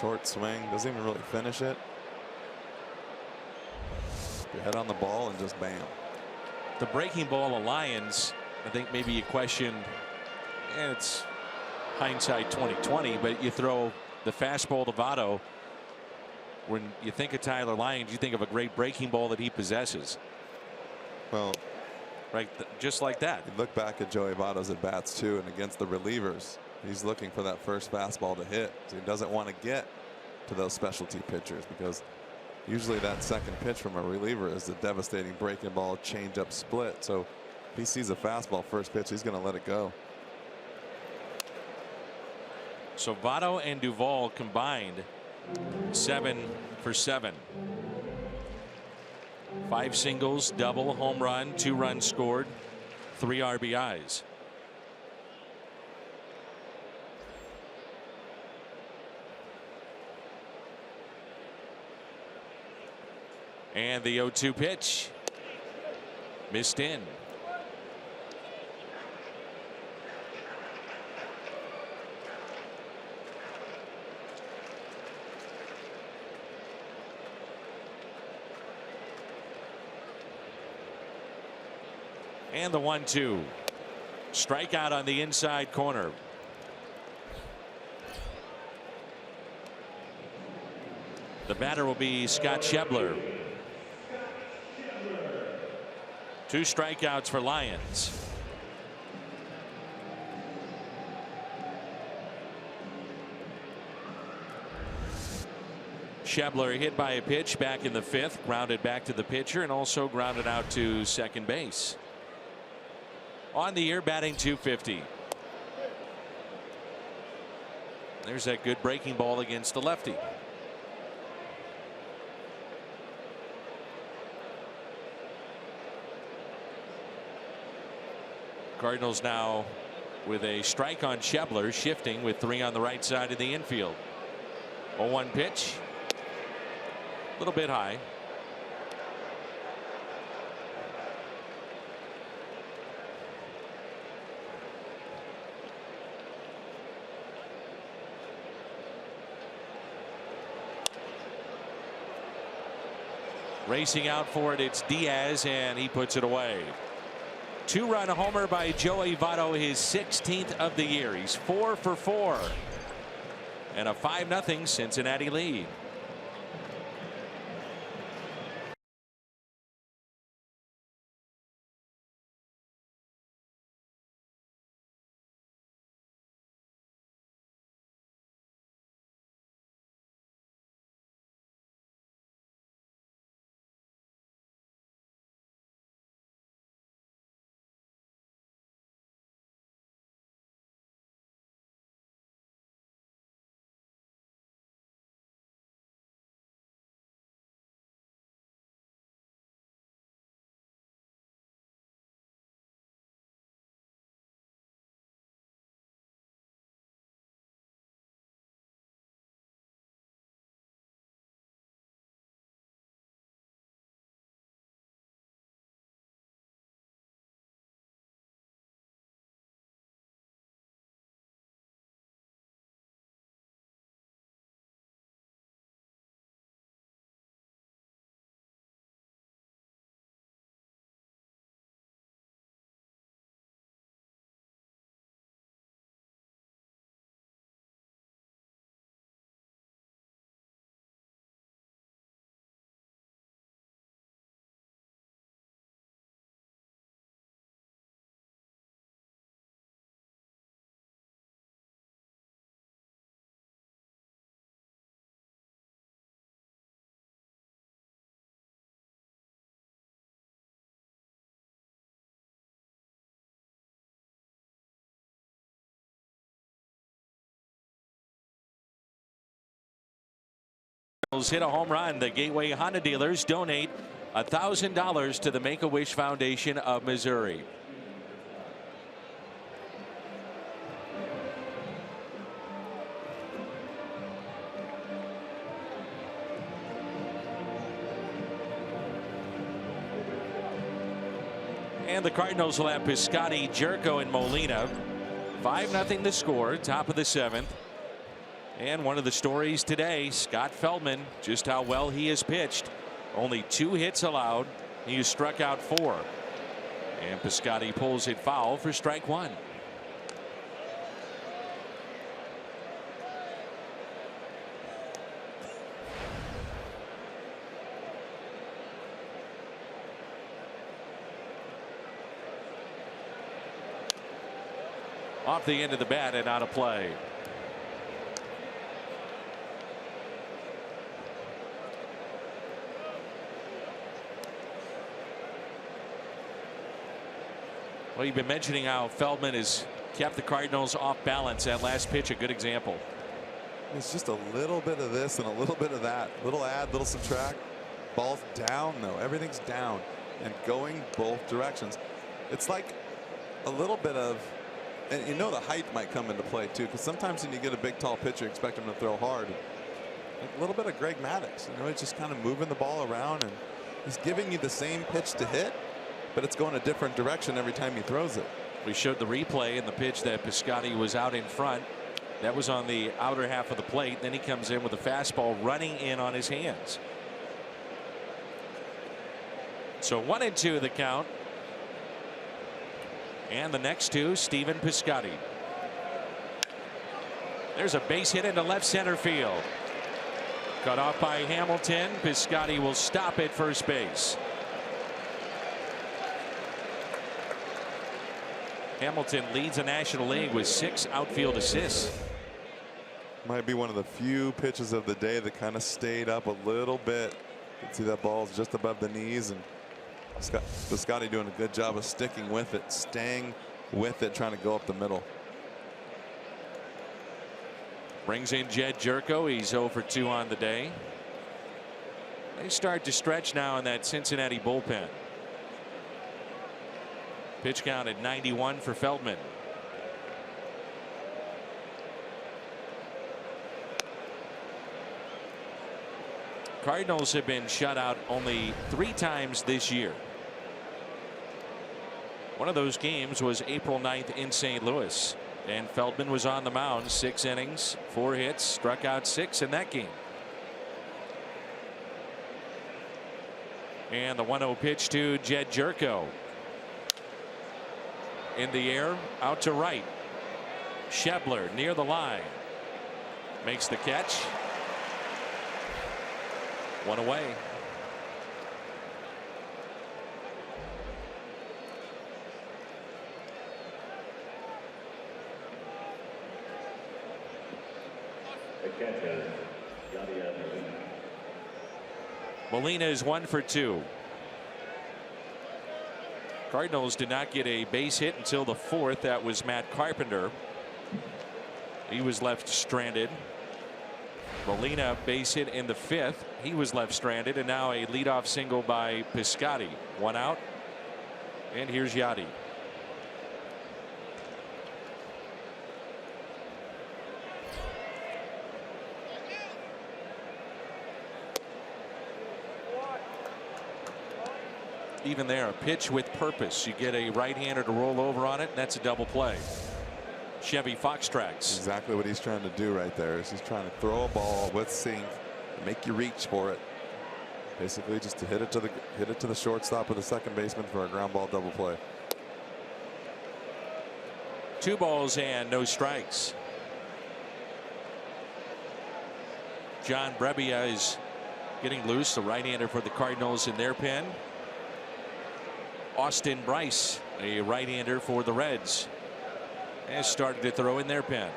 Short swing, doesn't even really finish it. Your head on the ball and just bam. The breaking ball of Lions, I think maybe you question, and it's hindsight 2020, but you throw the fastball to Votto. When you think of Tyler Lyons, you think of a great breaking ball that he possesses. Well, right, just like that. You look back at Joey Votto's at bats too, and against the relievers, he's looking for that first fastball to hit. So he doesn't want to get to those specialty pitchers, because usually that second pitch from a reliever is a devastating breaking ball, change-up split. So if he sees a fastball first pitch, he's going to let it go. So Votto and Duvall combined 7 for 7. 5 singles, double, home run, 2 runs scored, 3 RBIs. And the 0-2 pitch missed in. And the 1-2. Strikeout on the inside corner. The batter will be Scott Schebler. 2 strikeouts for Lyons. Schebler hit by a pitch back in the 5th, grounded back to the pitcher, and also grounded out to second base. On the year, batting .250. There's that good breaking ball against the lefty. Cardinals now with a strike on Schebler, shifting with 3 on the right side of the infield. 0-1 pitch. A little bit high. Racing out for it, it's Diaz, and he puts it away. 2-run homer by Joey Votto, his 16th of the year. He's 4 for 4. And a 5-0 Cincinnati lead. Hit a home run. The Gateway Honda dealers donate $1,000 to the Make-A-Wish Foundation of Missouri. And the Cardinals will have Piscotty, Jerko, and Molina. 5-0 the score, top of the 7th. And one of the stories today, Scott Feldman, just how well he has pitched. Only 2 hits allowed. He has struck out 4. And Piscotty pulls it foul for strike 1. Off the end of the bat and out of play. Well, you've been mentioning how Feldman has kept the Cardinals off balance. That last pitch, a good example. It's just a little bit of this and a little bit of that. Little add, little subtract. Ball's down, though. Everything's down and going both directions. It's like a little bit of, and you know the height might come into play, too, because sometimes when you get a big, tall pitcher, you expect him to throw hard. A little bit of Greg Maddux. You know, he's just kind of moving the ball around, and he's giving you the same pitch to hit, but it's going a different direction every time he throws it. We showed the replay and the pitch that Piscotty was out in front. That was on the outer half of the plate. Then he comes in with a fastball running in on his hands. So 1-2 the count. And the next 2, Stephen Piscotty. There's a base hit into left center field. Cut off by Hamilton. Piscotty will stop at first base. Hamilton leads the National League with 6 outfield assists. Might be one of the few pitches of the day that kind of stayed up a little bit. You can see that ball's just above the knees, and Piscotty doing a good job of sticking with it, staying with it, trying to go up the middle. Brings in Jed Jerko. He's 0 for 2 on the day. They start to stretch now in that Cincinnati bullpen. Pitch count at 91 for Feldman. Cardinals have been shut out only 3 times this year. One of those games was April 9th in St. Louis, and Feldman was on the mound. 6 innings, 4 hits, struck out 6 in that game. And the 1-0 pitch to Jed Jerko. In the air, out to right. Schebler near the line. Makes the catch. One away. Molina is 1 for 2. Cardinals did not get a base hit until the 4th. That was Matt Carpenter. He was left stranded. Molina base hit in the 5th. He was left stranded, and now a leadoff single by Piscotty. 1 out. And here's Yachty. Even there, a pitch with purpose. You get a right-hander to roll over on it, and that's a double play. Chevy Foxtrax. Exactly what he's trying to do right there. Is he's trying to throw a ball with sink, make you reach for it. Basically, just to hit it to the shortstop or the second baseman for a ground ball double play. 2 balls and no strikes. John Brebbia is getting loose, the right-hander for the Cardinals in their pen. Austin Bryce, a right-hander for the Reds, has started to throw in their pen.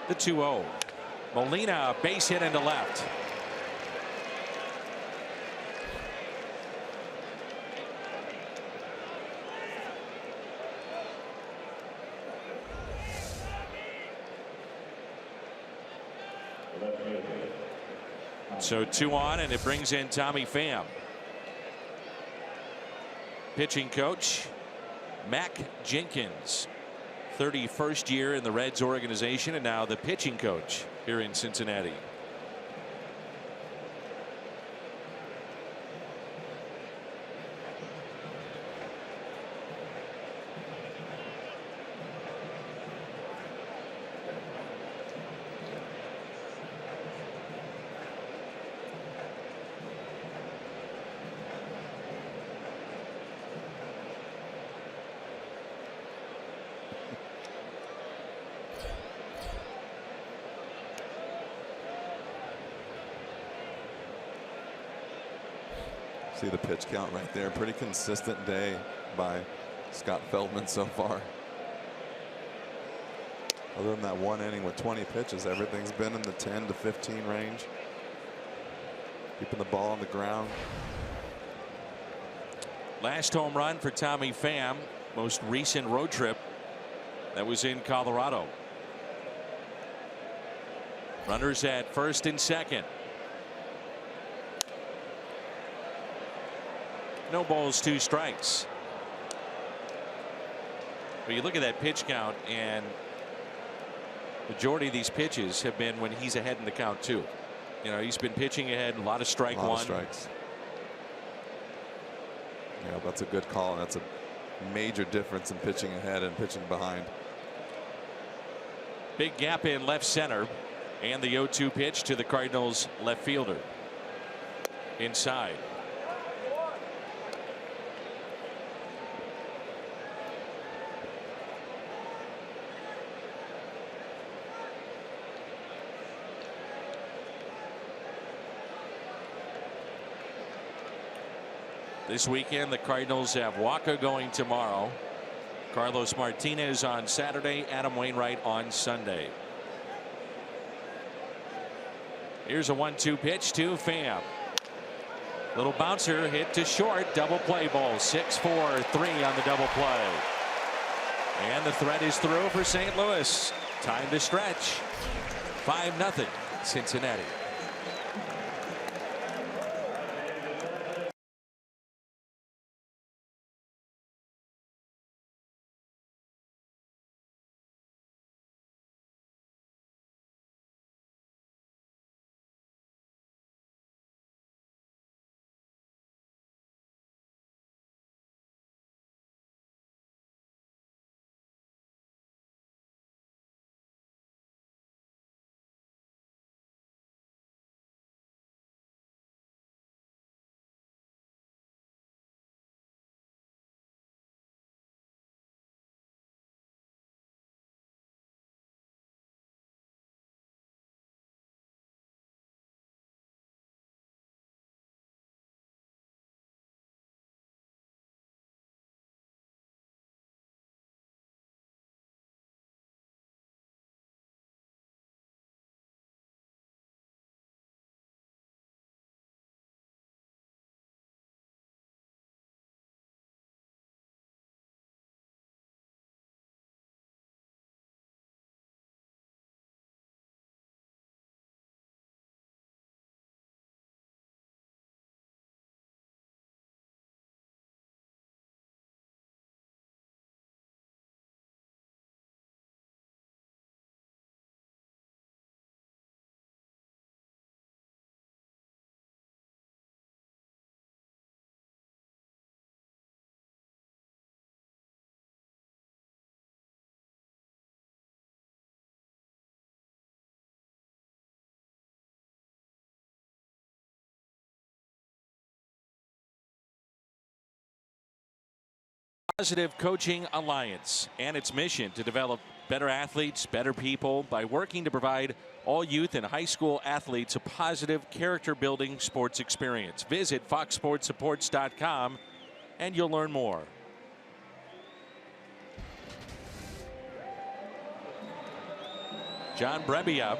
The 2-0. Molina, base hit into left. So 2 on, and it brings in Tommy Pham. Pitching coach Mac Jenkins, 31st year in the Reds organization, and now the pitching coach here in Cincinnati. See the pitch count right there. Pretty consistent day by Scott Feldman so far. Other than that 1 inning with 20 pitches, everything's been in the 10 to 15 range. Keeping the ball on the ground. Last home run for Tommy Pham, most recent road trip, that was in Colorado. Runners at first and second. No balls, 2 strikes. But you look at that pitch count, and majority of these pitches have been when he's ahead in the count too. You know, he's been pitching ahead, a lot of strike one. Strikes. Yeah, that's a good call, and that's a major difference in pitching ahead and pitching behind. Big gap in left center, and the 0-2 pitch to the Cardinals left fielder. Inside. This weekend, the Cardinals have Walker going tomorrow, Carlos Martinez on Saturday, Adam Wainwright on Sunday. Here's a 1-2 pitch to Pham. Little bouncer hit to short, double play ball. 6-4-3 on the double play. And the threat is through for St. Louis. Time to stretch. 5-0 Cincinnati. Positive Coaching Alliance and its mission to develop better athletes, better people by working to provide all youth and high school athletes a positive character-building sports experience. Visit foxsportsupports.com and you'll learn more. John Brebbia,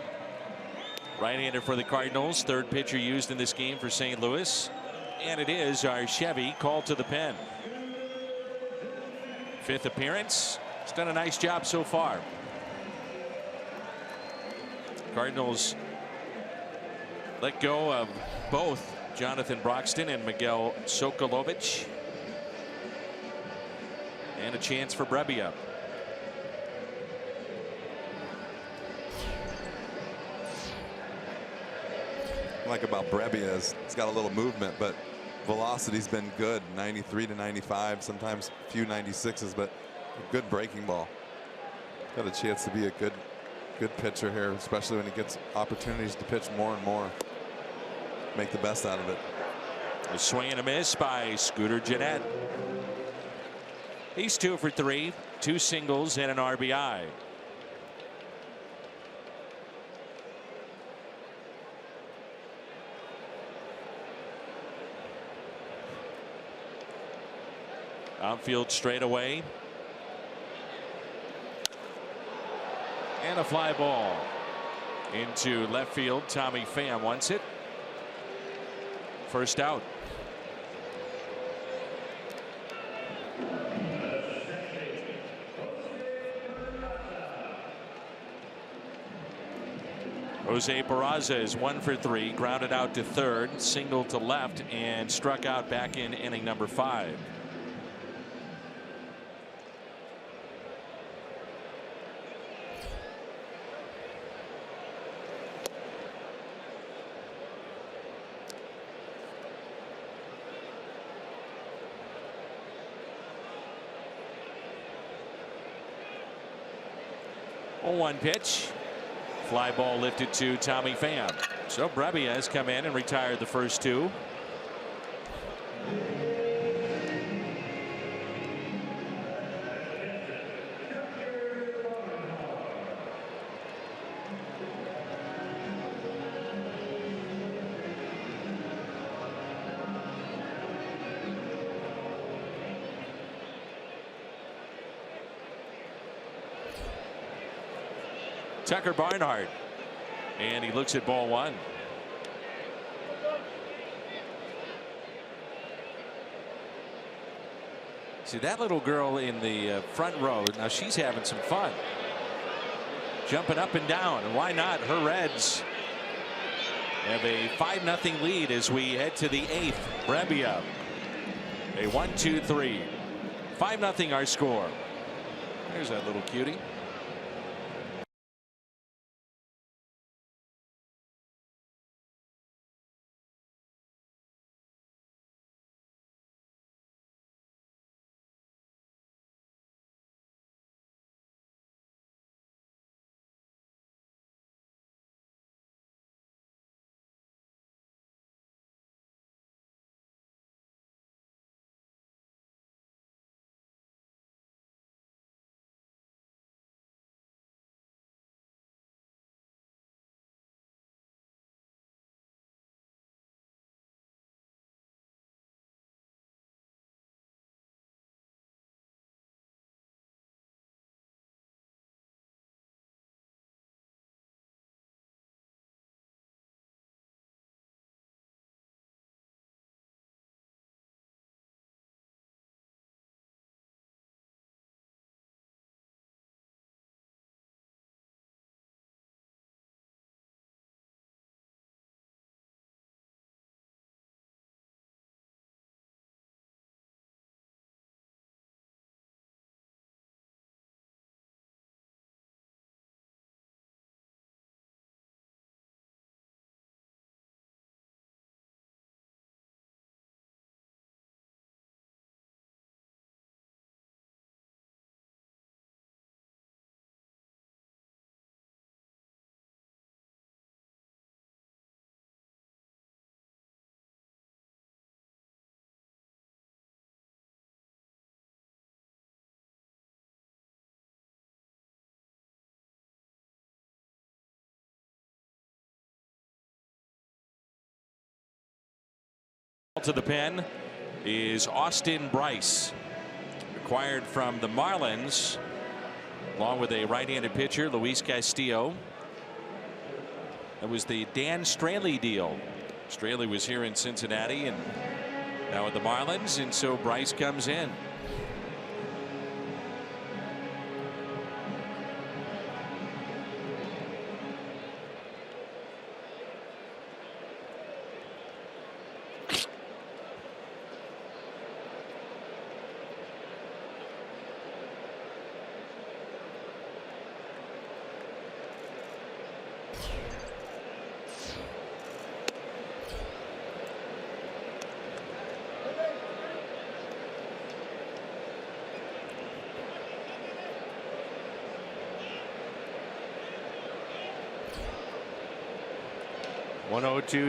right-hander for the Cardinals, third pitcher used in this game for St. Louis, and it is our Chevy called to the pen. Fifth appearance. He's done a nice job so far. Cardinals let go of both Jonathan Broxton and Miguel Sokolovich. And a chance for Brebbia. Like about Brebbia is he's got a little movement, but velocity's been good, 93 to 95, sometimes a few 96s, but a good breaking ball. Got a chance to be a good pitcher here, especially when he gets opportunities to pitch more and more. Make the best out of it. A swing and a miss by Scooter Gennett. He's 2 for 3, 2 singles and an RBI. Outfield straightaway. And a fly ball into left field. Tommy Pham wants it. First out. Jose Barraza is 1 for 3, grounded out to third, singled to left, and struck out back in inning number 5. One pitch. Fly ball lifted to Tommy Pham. So Brebbia has come in and retired the first 2. Tucker Barnhart, and he looks at ball 1. See that little girl in the front row, now she's having some fun, jumping up and down, and why not? Her Reds have a 5-0 lead as we head to the 8th. Brebbia, a 1-2-3, 5-0 our score. There's that little cutie. To the pen is Austin Bryce, acquired from the Marlins, along with a right-handed pitcher, Luis Castillo. That was the Dan Straley deal. Straley was here in Cincinnati and now with the Marlins, and so Bryce comes in.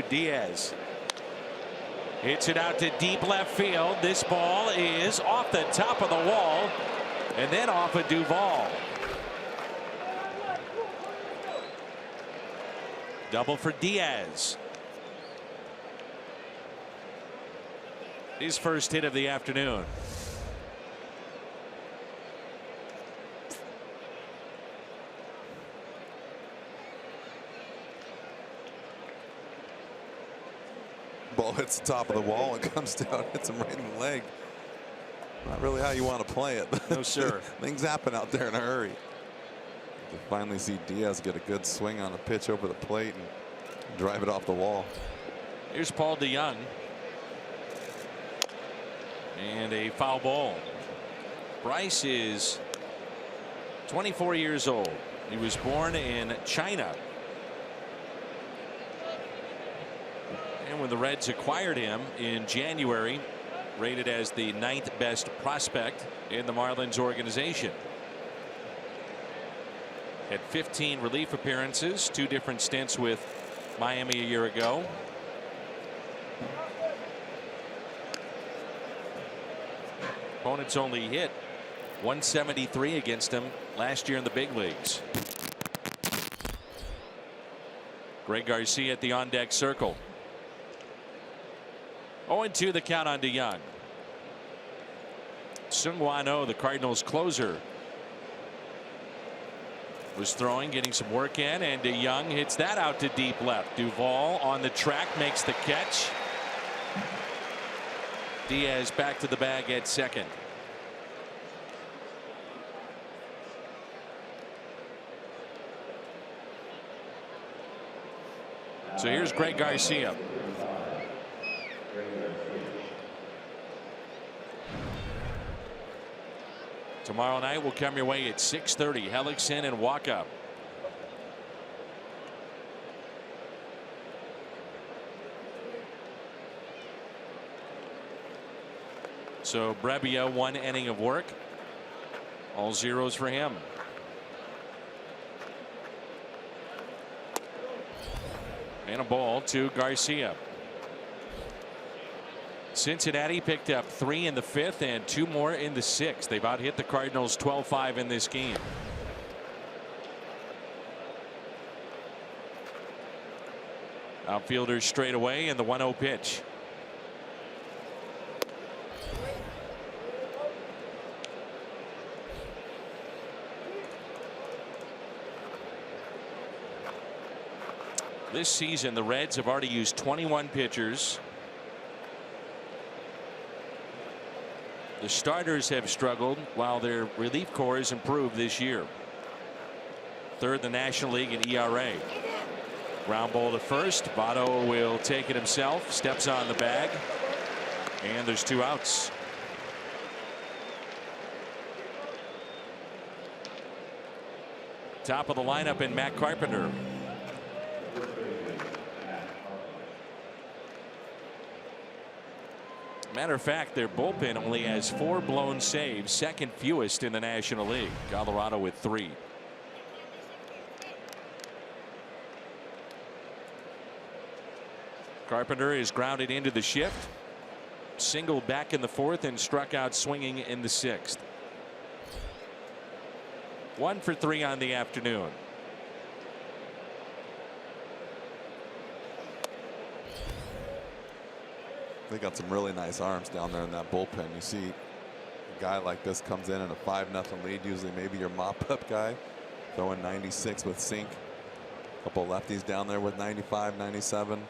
Diaz hits it out to deep left field. This ball is off the top of the wall and then off of Duvall. Double for Diaz. His first hit of the afternoon. Ball hits the top of the wall and comes down, hits him right in the leg. Not really how you want to play it. No, sir. Things happen out there in a hurry. To finally see Diaz get a good swing on a pitch over the plate and drive it off the wall. Here's Paul DeYoung. And a foul ball. Bryce is 24 years old. He was born in China. And when the Reds acquired him in January, rated as the 9th best prospect in the Marlins organization. Had 15 relief appearances, 2 different stints with Miami a year ago. Opponents only hit 173 against him last year in the big leagues. Greg Garcia at the on-deck circle. 0-2 the count on DeYoung. Seung-Hwan Oh, the Cardinals closer, was throwing, getting some work in, and DeYoung hits that out to deep left. Duvall on the track makes the catch. Diaz back to the bag at second. So here's Greg Garcia. Tomorrow night will come your way at 6:30. Hellickson and Walkup. So Brebbia, 1 inning of work. All zeros for him. And a ball to Garcia. Cincinnati picked up 3 in the 5th and 2 more in the 6th. They've out hit the Cardinals 12-5 in this game. Outfielders straight away, and the 1-0 pitch. This season, the Reds have already used 21 pitchers. The starters have struggled while their relief corps has improved this year. 3rd in the National League in ERA. Ground ball to first. Votto will take it himself. Steps on the bag. And there's 2 outs. Top of the lineup in Matt Carpenter. Matter of fact, their bullpen only has 4 blown saves, 2nd fewest in the National League. Colorado with 3. Carpenter is grounded into the shift, singled back in the 4th, and struck out swinging in the 6th. 1 for 3 on the afternoon. They got some really nice arms down there in that bullpen. You see a guy like this comes in a 5-0 lead, usually maybe your mop-up guy, throwing 96 with sink. A couple lefties down there with 95, 97.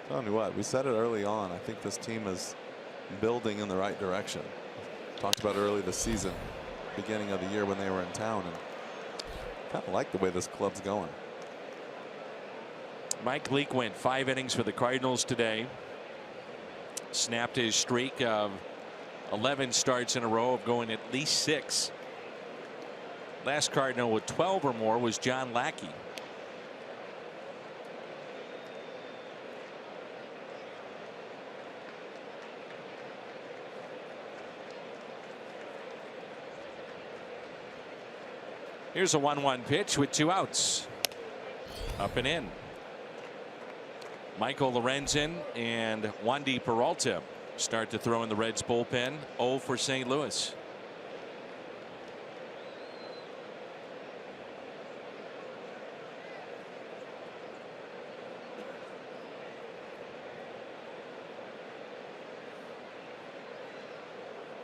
Telling you what, we said it early on. I think this team is building in the right direction. Talked about early this season, beginning of the year when they were in town, and kind of like the way this club's going. Mike Leake went 5 innings for the Cardinals today. Snapped his streak of 11 starts in a row of going at least 6. Last Cardinal with 12 or more was John Lackey. Here's a 1-1 pitch with 2 outs. Up and in. Michael Lorenzen and Wandy Peralta start to throw in the Reds bullpen. 0 for St. Louis.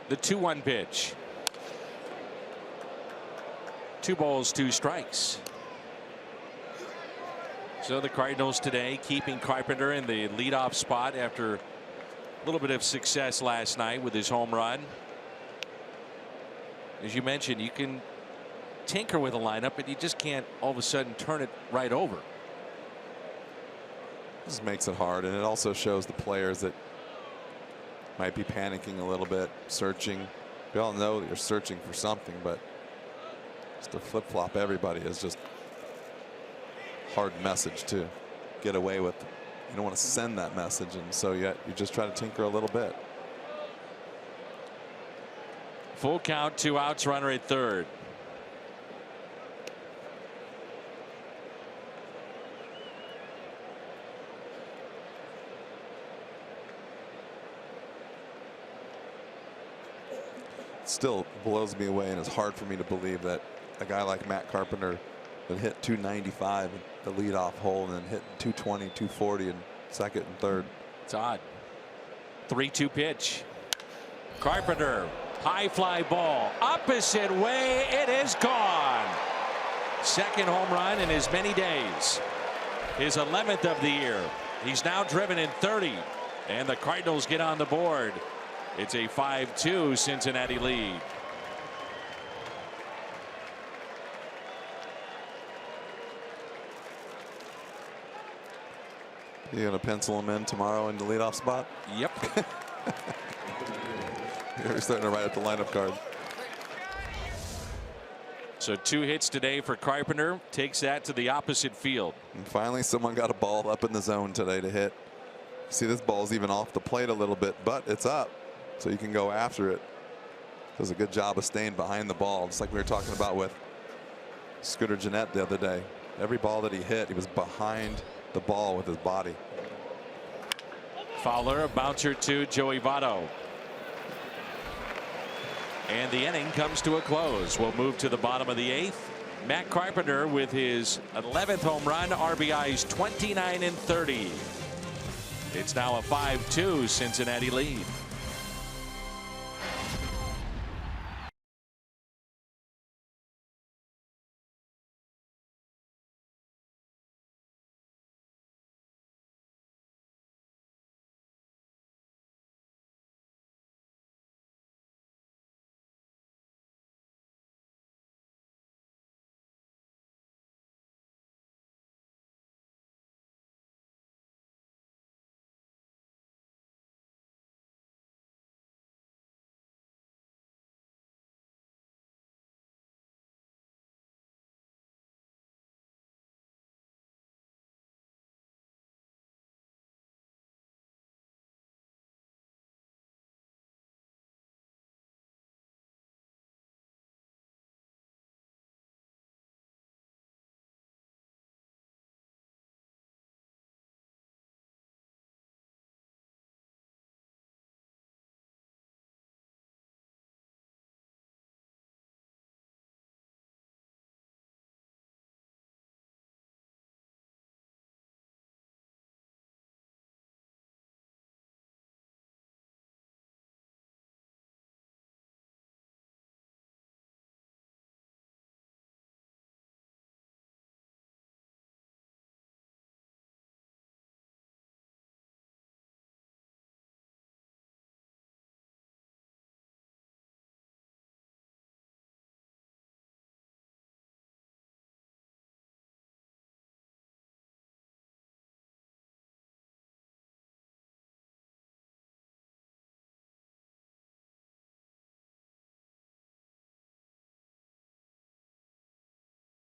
The 2-1 pitch. 2 balls, 2 strikes. So the Cardinals today keeping Carpenter in the leadoff spot after a little bit of success last night with his home run. As you mentioned, you can tinker with a lineup, but you just can't all of a sudden turn it right over. This makes it hard, and it also shows the players that might be panicking a little bit, searching. We all know that you're searching for something, but just to flip-flop everybody is just hard message to get away with. You don't want to send that message, and so you just try to tinker a little bit. Full count, 2 outs, runner at third. Still blows me away, and it's hard for me to believe that a guy like Matt Carpenter would hit 295 at the leadoff hole and then hit 220, 240 in second and third. It's odd. 3-2 pitch. Carpenter, high fly ball, opposite way, it is gone. Second home run in as many days. His 11th of the year. He's now driven in 30, and the Cardinals get on the board. It's a 5-2 Cincinnati lead. You gonna pencil him in tomorrow in the leadoff spot? Yep. You're starting to write up the lineup card. So 2 hits today for Carpenter, takes that to the opposite field. And finally someone got a ball up in the zone today to hit. See, this ball's even off the plate a little bit, but it's up, so you can go after it. Does a good job of staying behind the ball, just like we were talking about with Scooter Gennett the other day. Every ball that he hit, he was behind the ball with his body. Fowler, a bouncer to Joey Votto. And the inning comes to a close. We'll move to the bottom of the 8th. Matt Carpenter with his 11th home run, RBIs 29 and 30. It's now a 5-2 Cincinnati lead.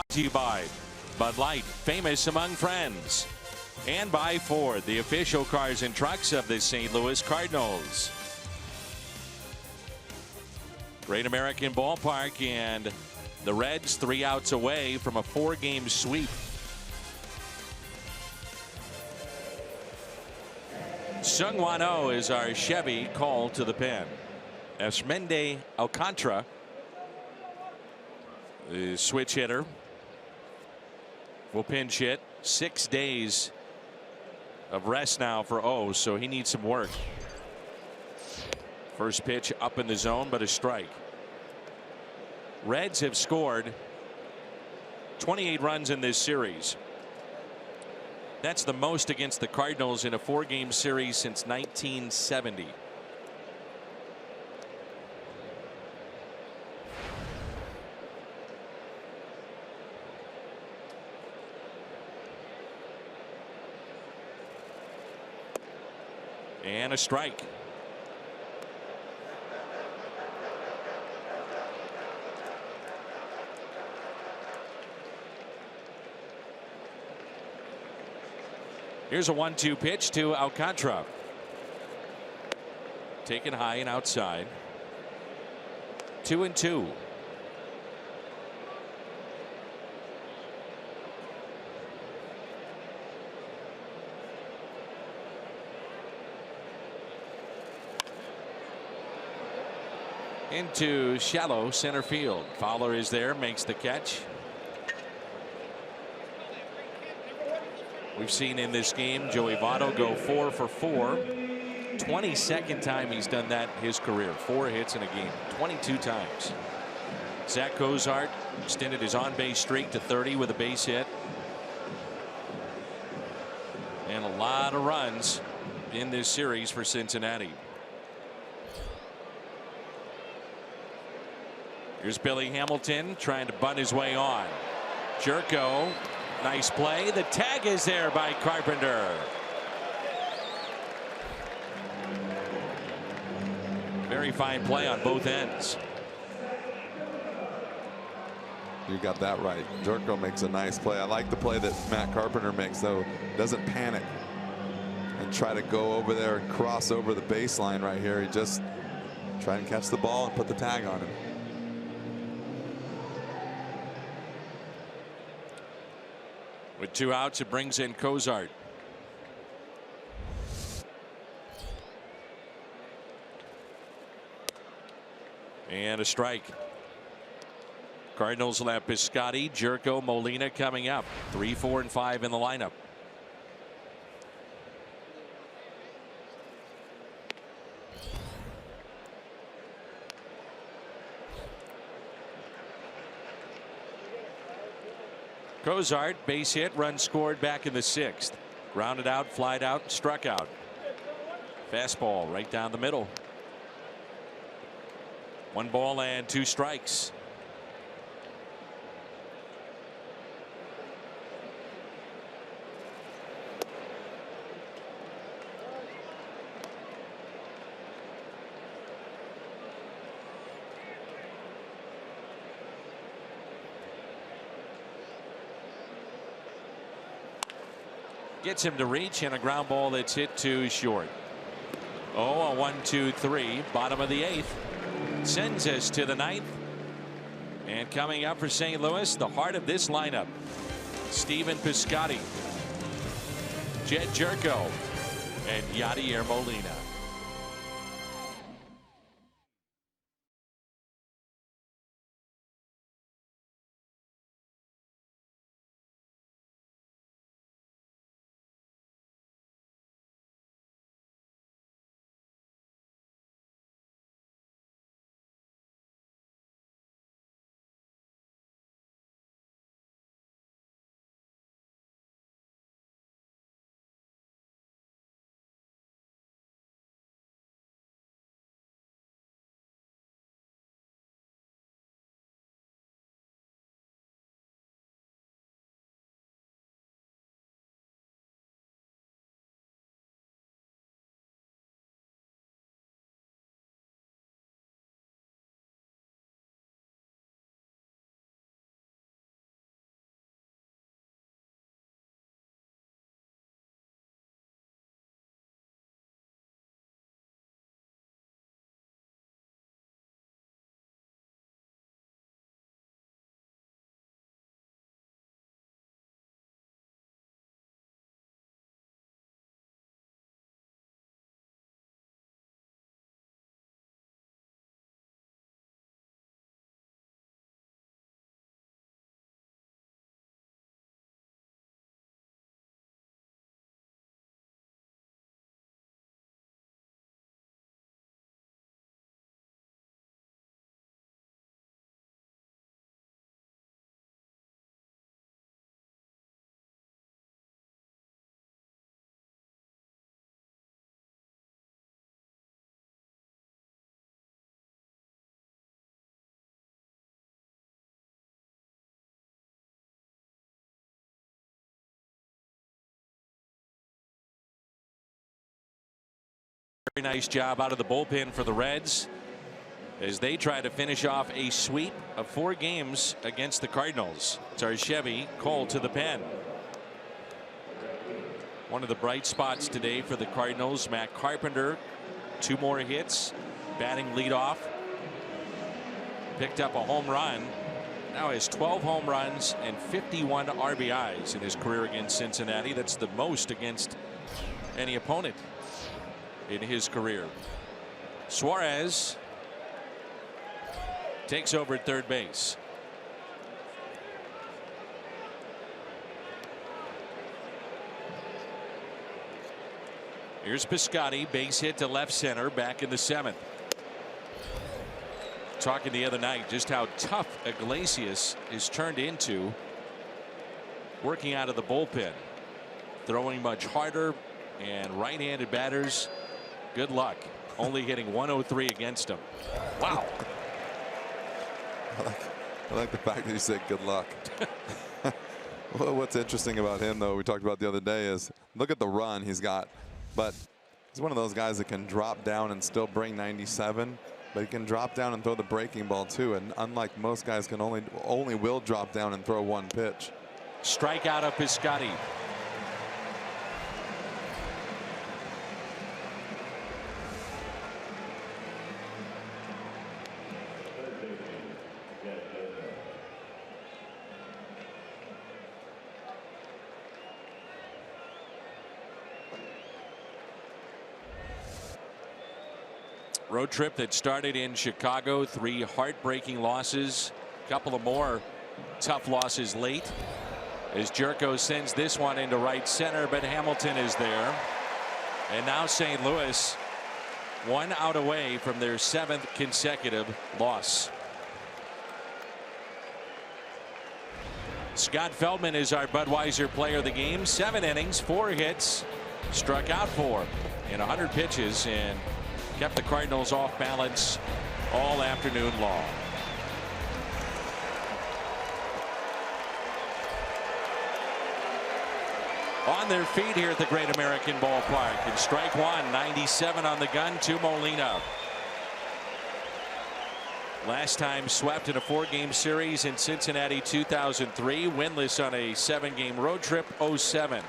To you by Bud Light, famous among friends, and by Ford, the official cars and trucks of the St. Louis Cardinals. Great American Ballpark, and the Reds 3 outs away from a 4-game sweep. Sungwon-Oh is our Chevy call to the pen. Esmende Alcantara, the switch hitter, will pinch hit. 6 days of rest now for O, so he needs some work. First pitch up in the zone, but a strike. Reds have scored 28 runs in this series. That's the most against the Cardinals in a 4-game series since 1970. And a strike. Here's a 1-2 pitch to Alcantara. Taken high and outside. 2-2. Into shallow center field. Fowler is there, makes the catch. We've seen in this game Joey Votto go 4 for 4. 22nd time he's done that in his career. 4 hits in a game, 22 times. Zach Cozart extended his on-base streak to 30 with a base hit. And a lot of runs in this series for Cincinnati. Here's Billy Hamilton trying to bunt his way on. Jerko, nice play. The tag is there by Carpenter. Very fine play on both ends. You got that right. Jerko makes a nice play. I like the play that Matt Carpenter makes, though. Doesn't panic and try to go over there and cross over the baseline right here. He just try and catch the ball and put the tag on him. With 2 outs, it brings in Cozart. And a strike. Cardinals will have Piscotty, Jerko, Molina coming up. 3, 4, and 5 in the lineup. Cozart, base hit, run scored back in the 6th. Grounded out, flied out, struck out. Fastball right down the middle. 1 ball and 2 strikes. Gets him to reach, and a ground ball that's hit to short. Oh, a 1-2-3, bottom of the 8th. Sends us to the 9th. And coming up for St. Louis, the heart of this lineup, Stephen Piscotty, Jed Jerko, and Yadier Molina. Very nice job out of the bullpen for the Reds as they try to finish off a sweep of 4 games against the Cardinals. Chevy Cole to the pen. One of the bright spots today for the Cardinals, Matt Carpenter, 2 more hits, batting leadoff. Picked up a home run. Now has 12 home runs and 51 RBIs in his career against Cincinnati. That's the most against any opponent in his career. Suarez takes over at third base. Here's Piscotty, base hit to left center, back in the 7th. Talking the other night just how tough Iglesias is turned into working out of the bullpen, throwing much harder, and right-handed batters, good luck, only hitting 103 against him. Wow. I like the fact that you said good luck. Well, what's interesting about him, though, we talked about the other day, is look at the run he's got. But he's one of those guys that can drop down and still bring 97. But he can drop down and throw the breaking ball too. And unlike most guys, can only will drop down and throw 1 pitch. Strikeout of Piscotty. Road trip that started in Chicago, 3 heartbreaking losses, a couple of more tough losses late as Jerko sends this one into right center, but Hamilton is there. And now St. Louis 1 out away from their 7th consecutive loss. Scott Feldman is our Budweiser player of the game. 7 innings, 4 hits, struck out 4 in 100 pitches, and kept the Cardinals off balance all afternoon long. On their feet here at the Great American Ballpark. And strike 1, 97 on the gun to Molina. Last time swept in a 4-game series in Cincinnati 2003. Winless on a 7-game road trip 07.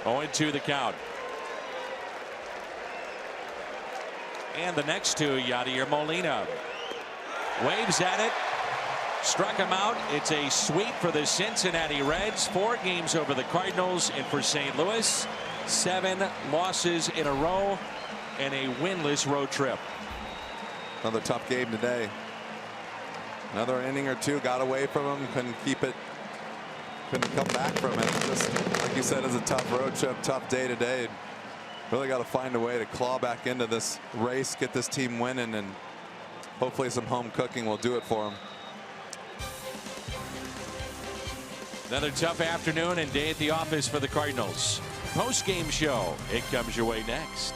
Oh, 2 the count. And the next 2, Yadier Molina waves at it, struck him out. It's a sweep for the Cincinnati Reds. 4 games over the Cardinals, and for St. Louis, 7 losses in a row and a winless road trip. Another tough game today. Another inning or 2 got away from him, couldn't keep it. Couldn't come back from it. Just like you said, it's a tough road trip, tough day today. Really got to find a way to claw back into this race, get this team winning, and hopefully some home cooking will do it for them. Another tough afternoon and day at the office for the Cardinals. Post-game show. It comes your way next.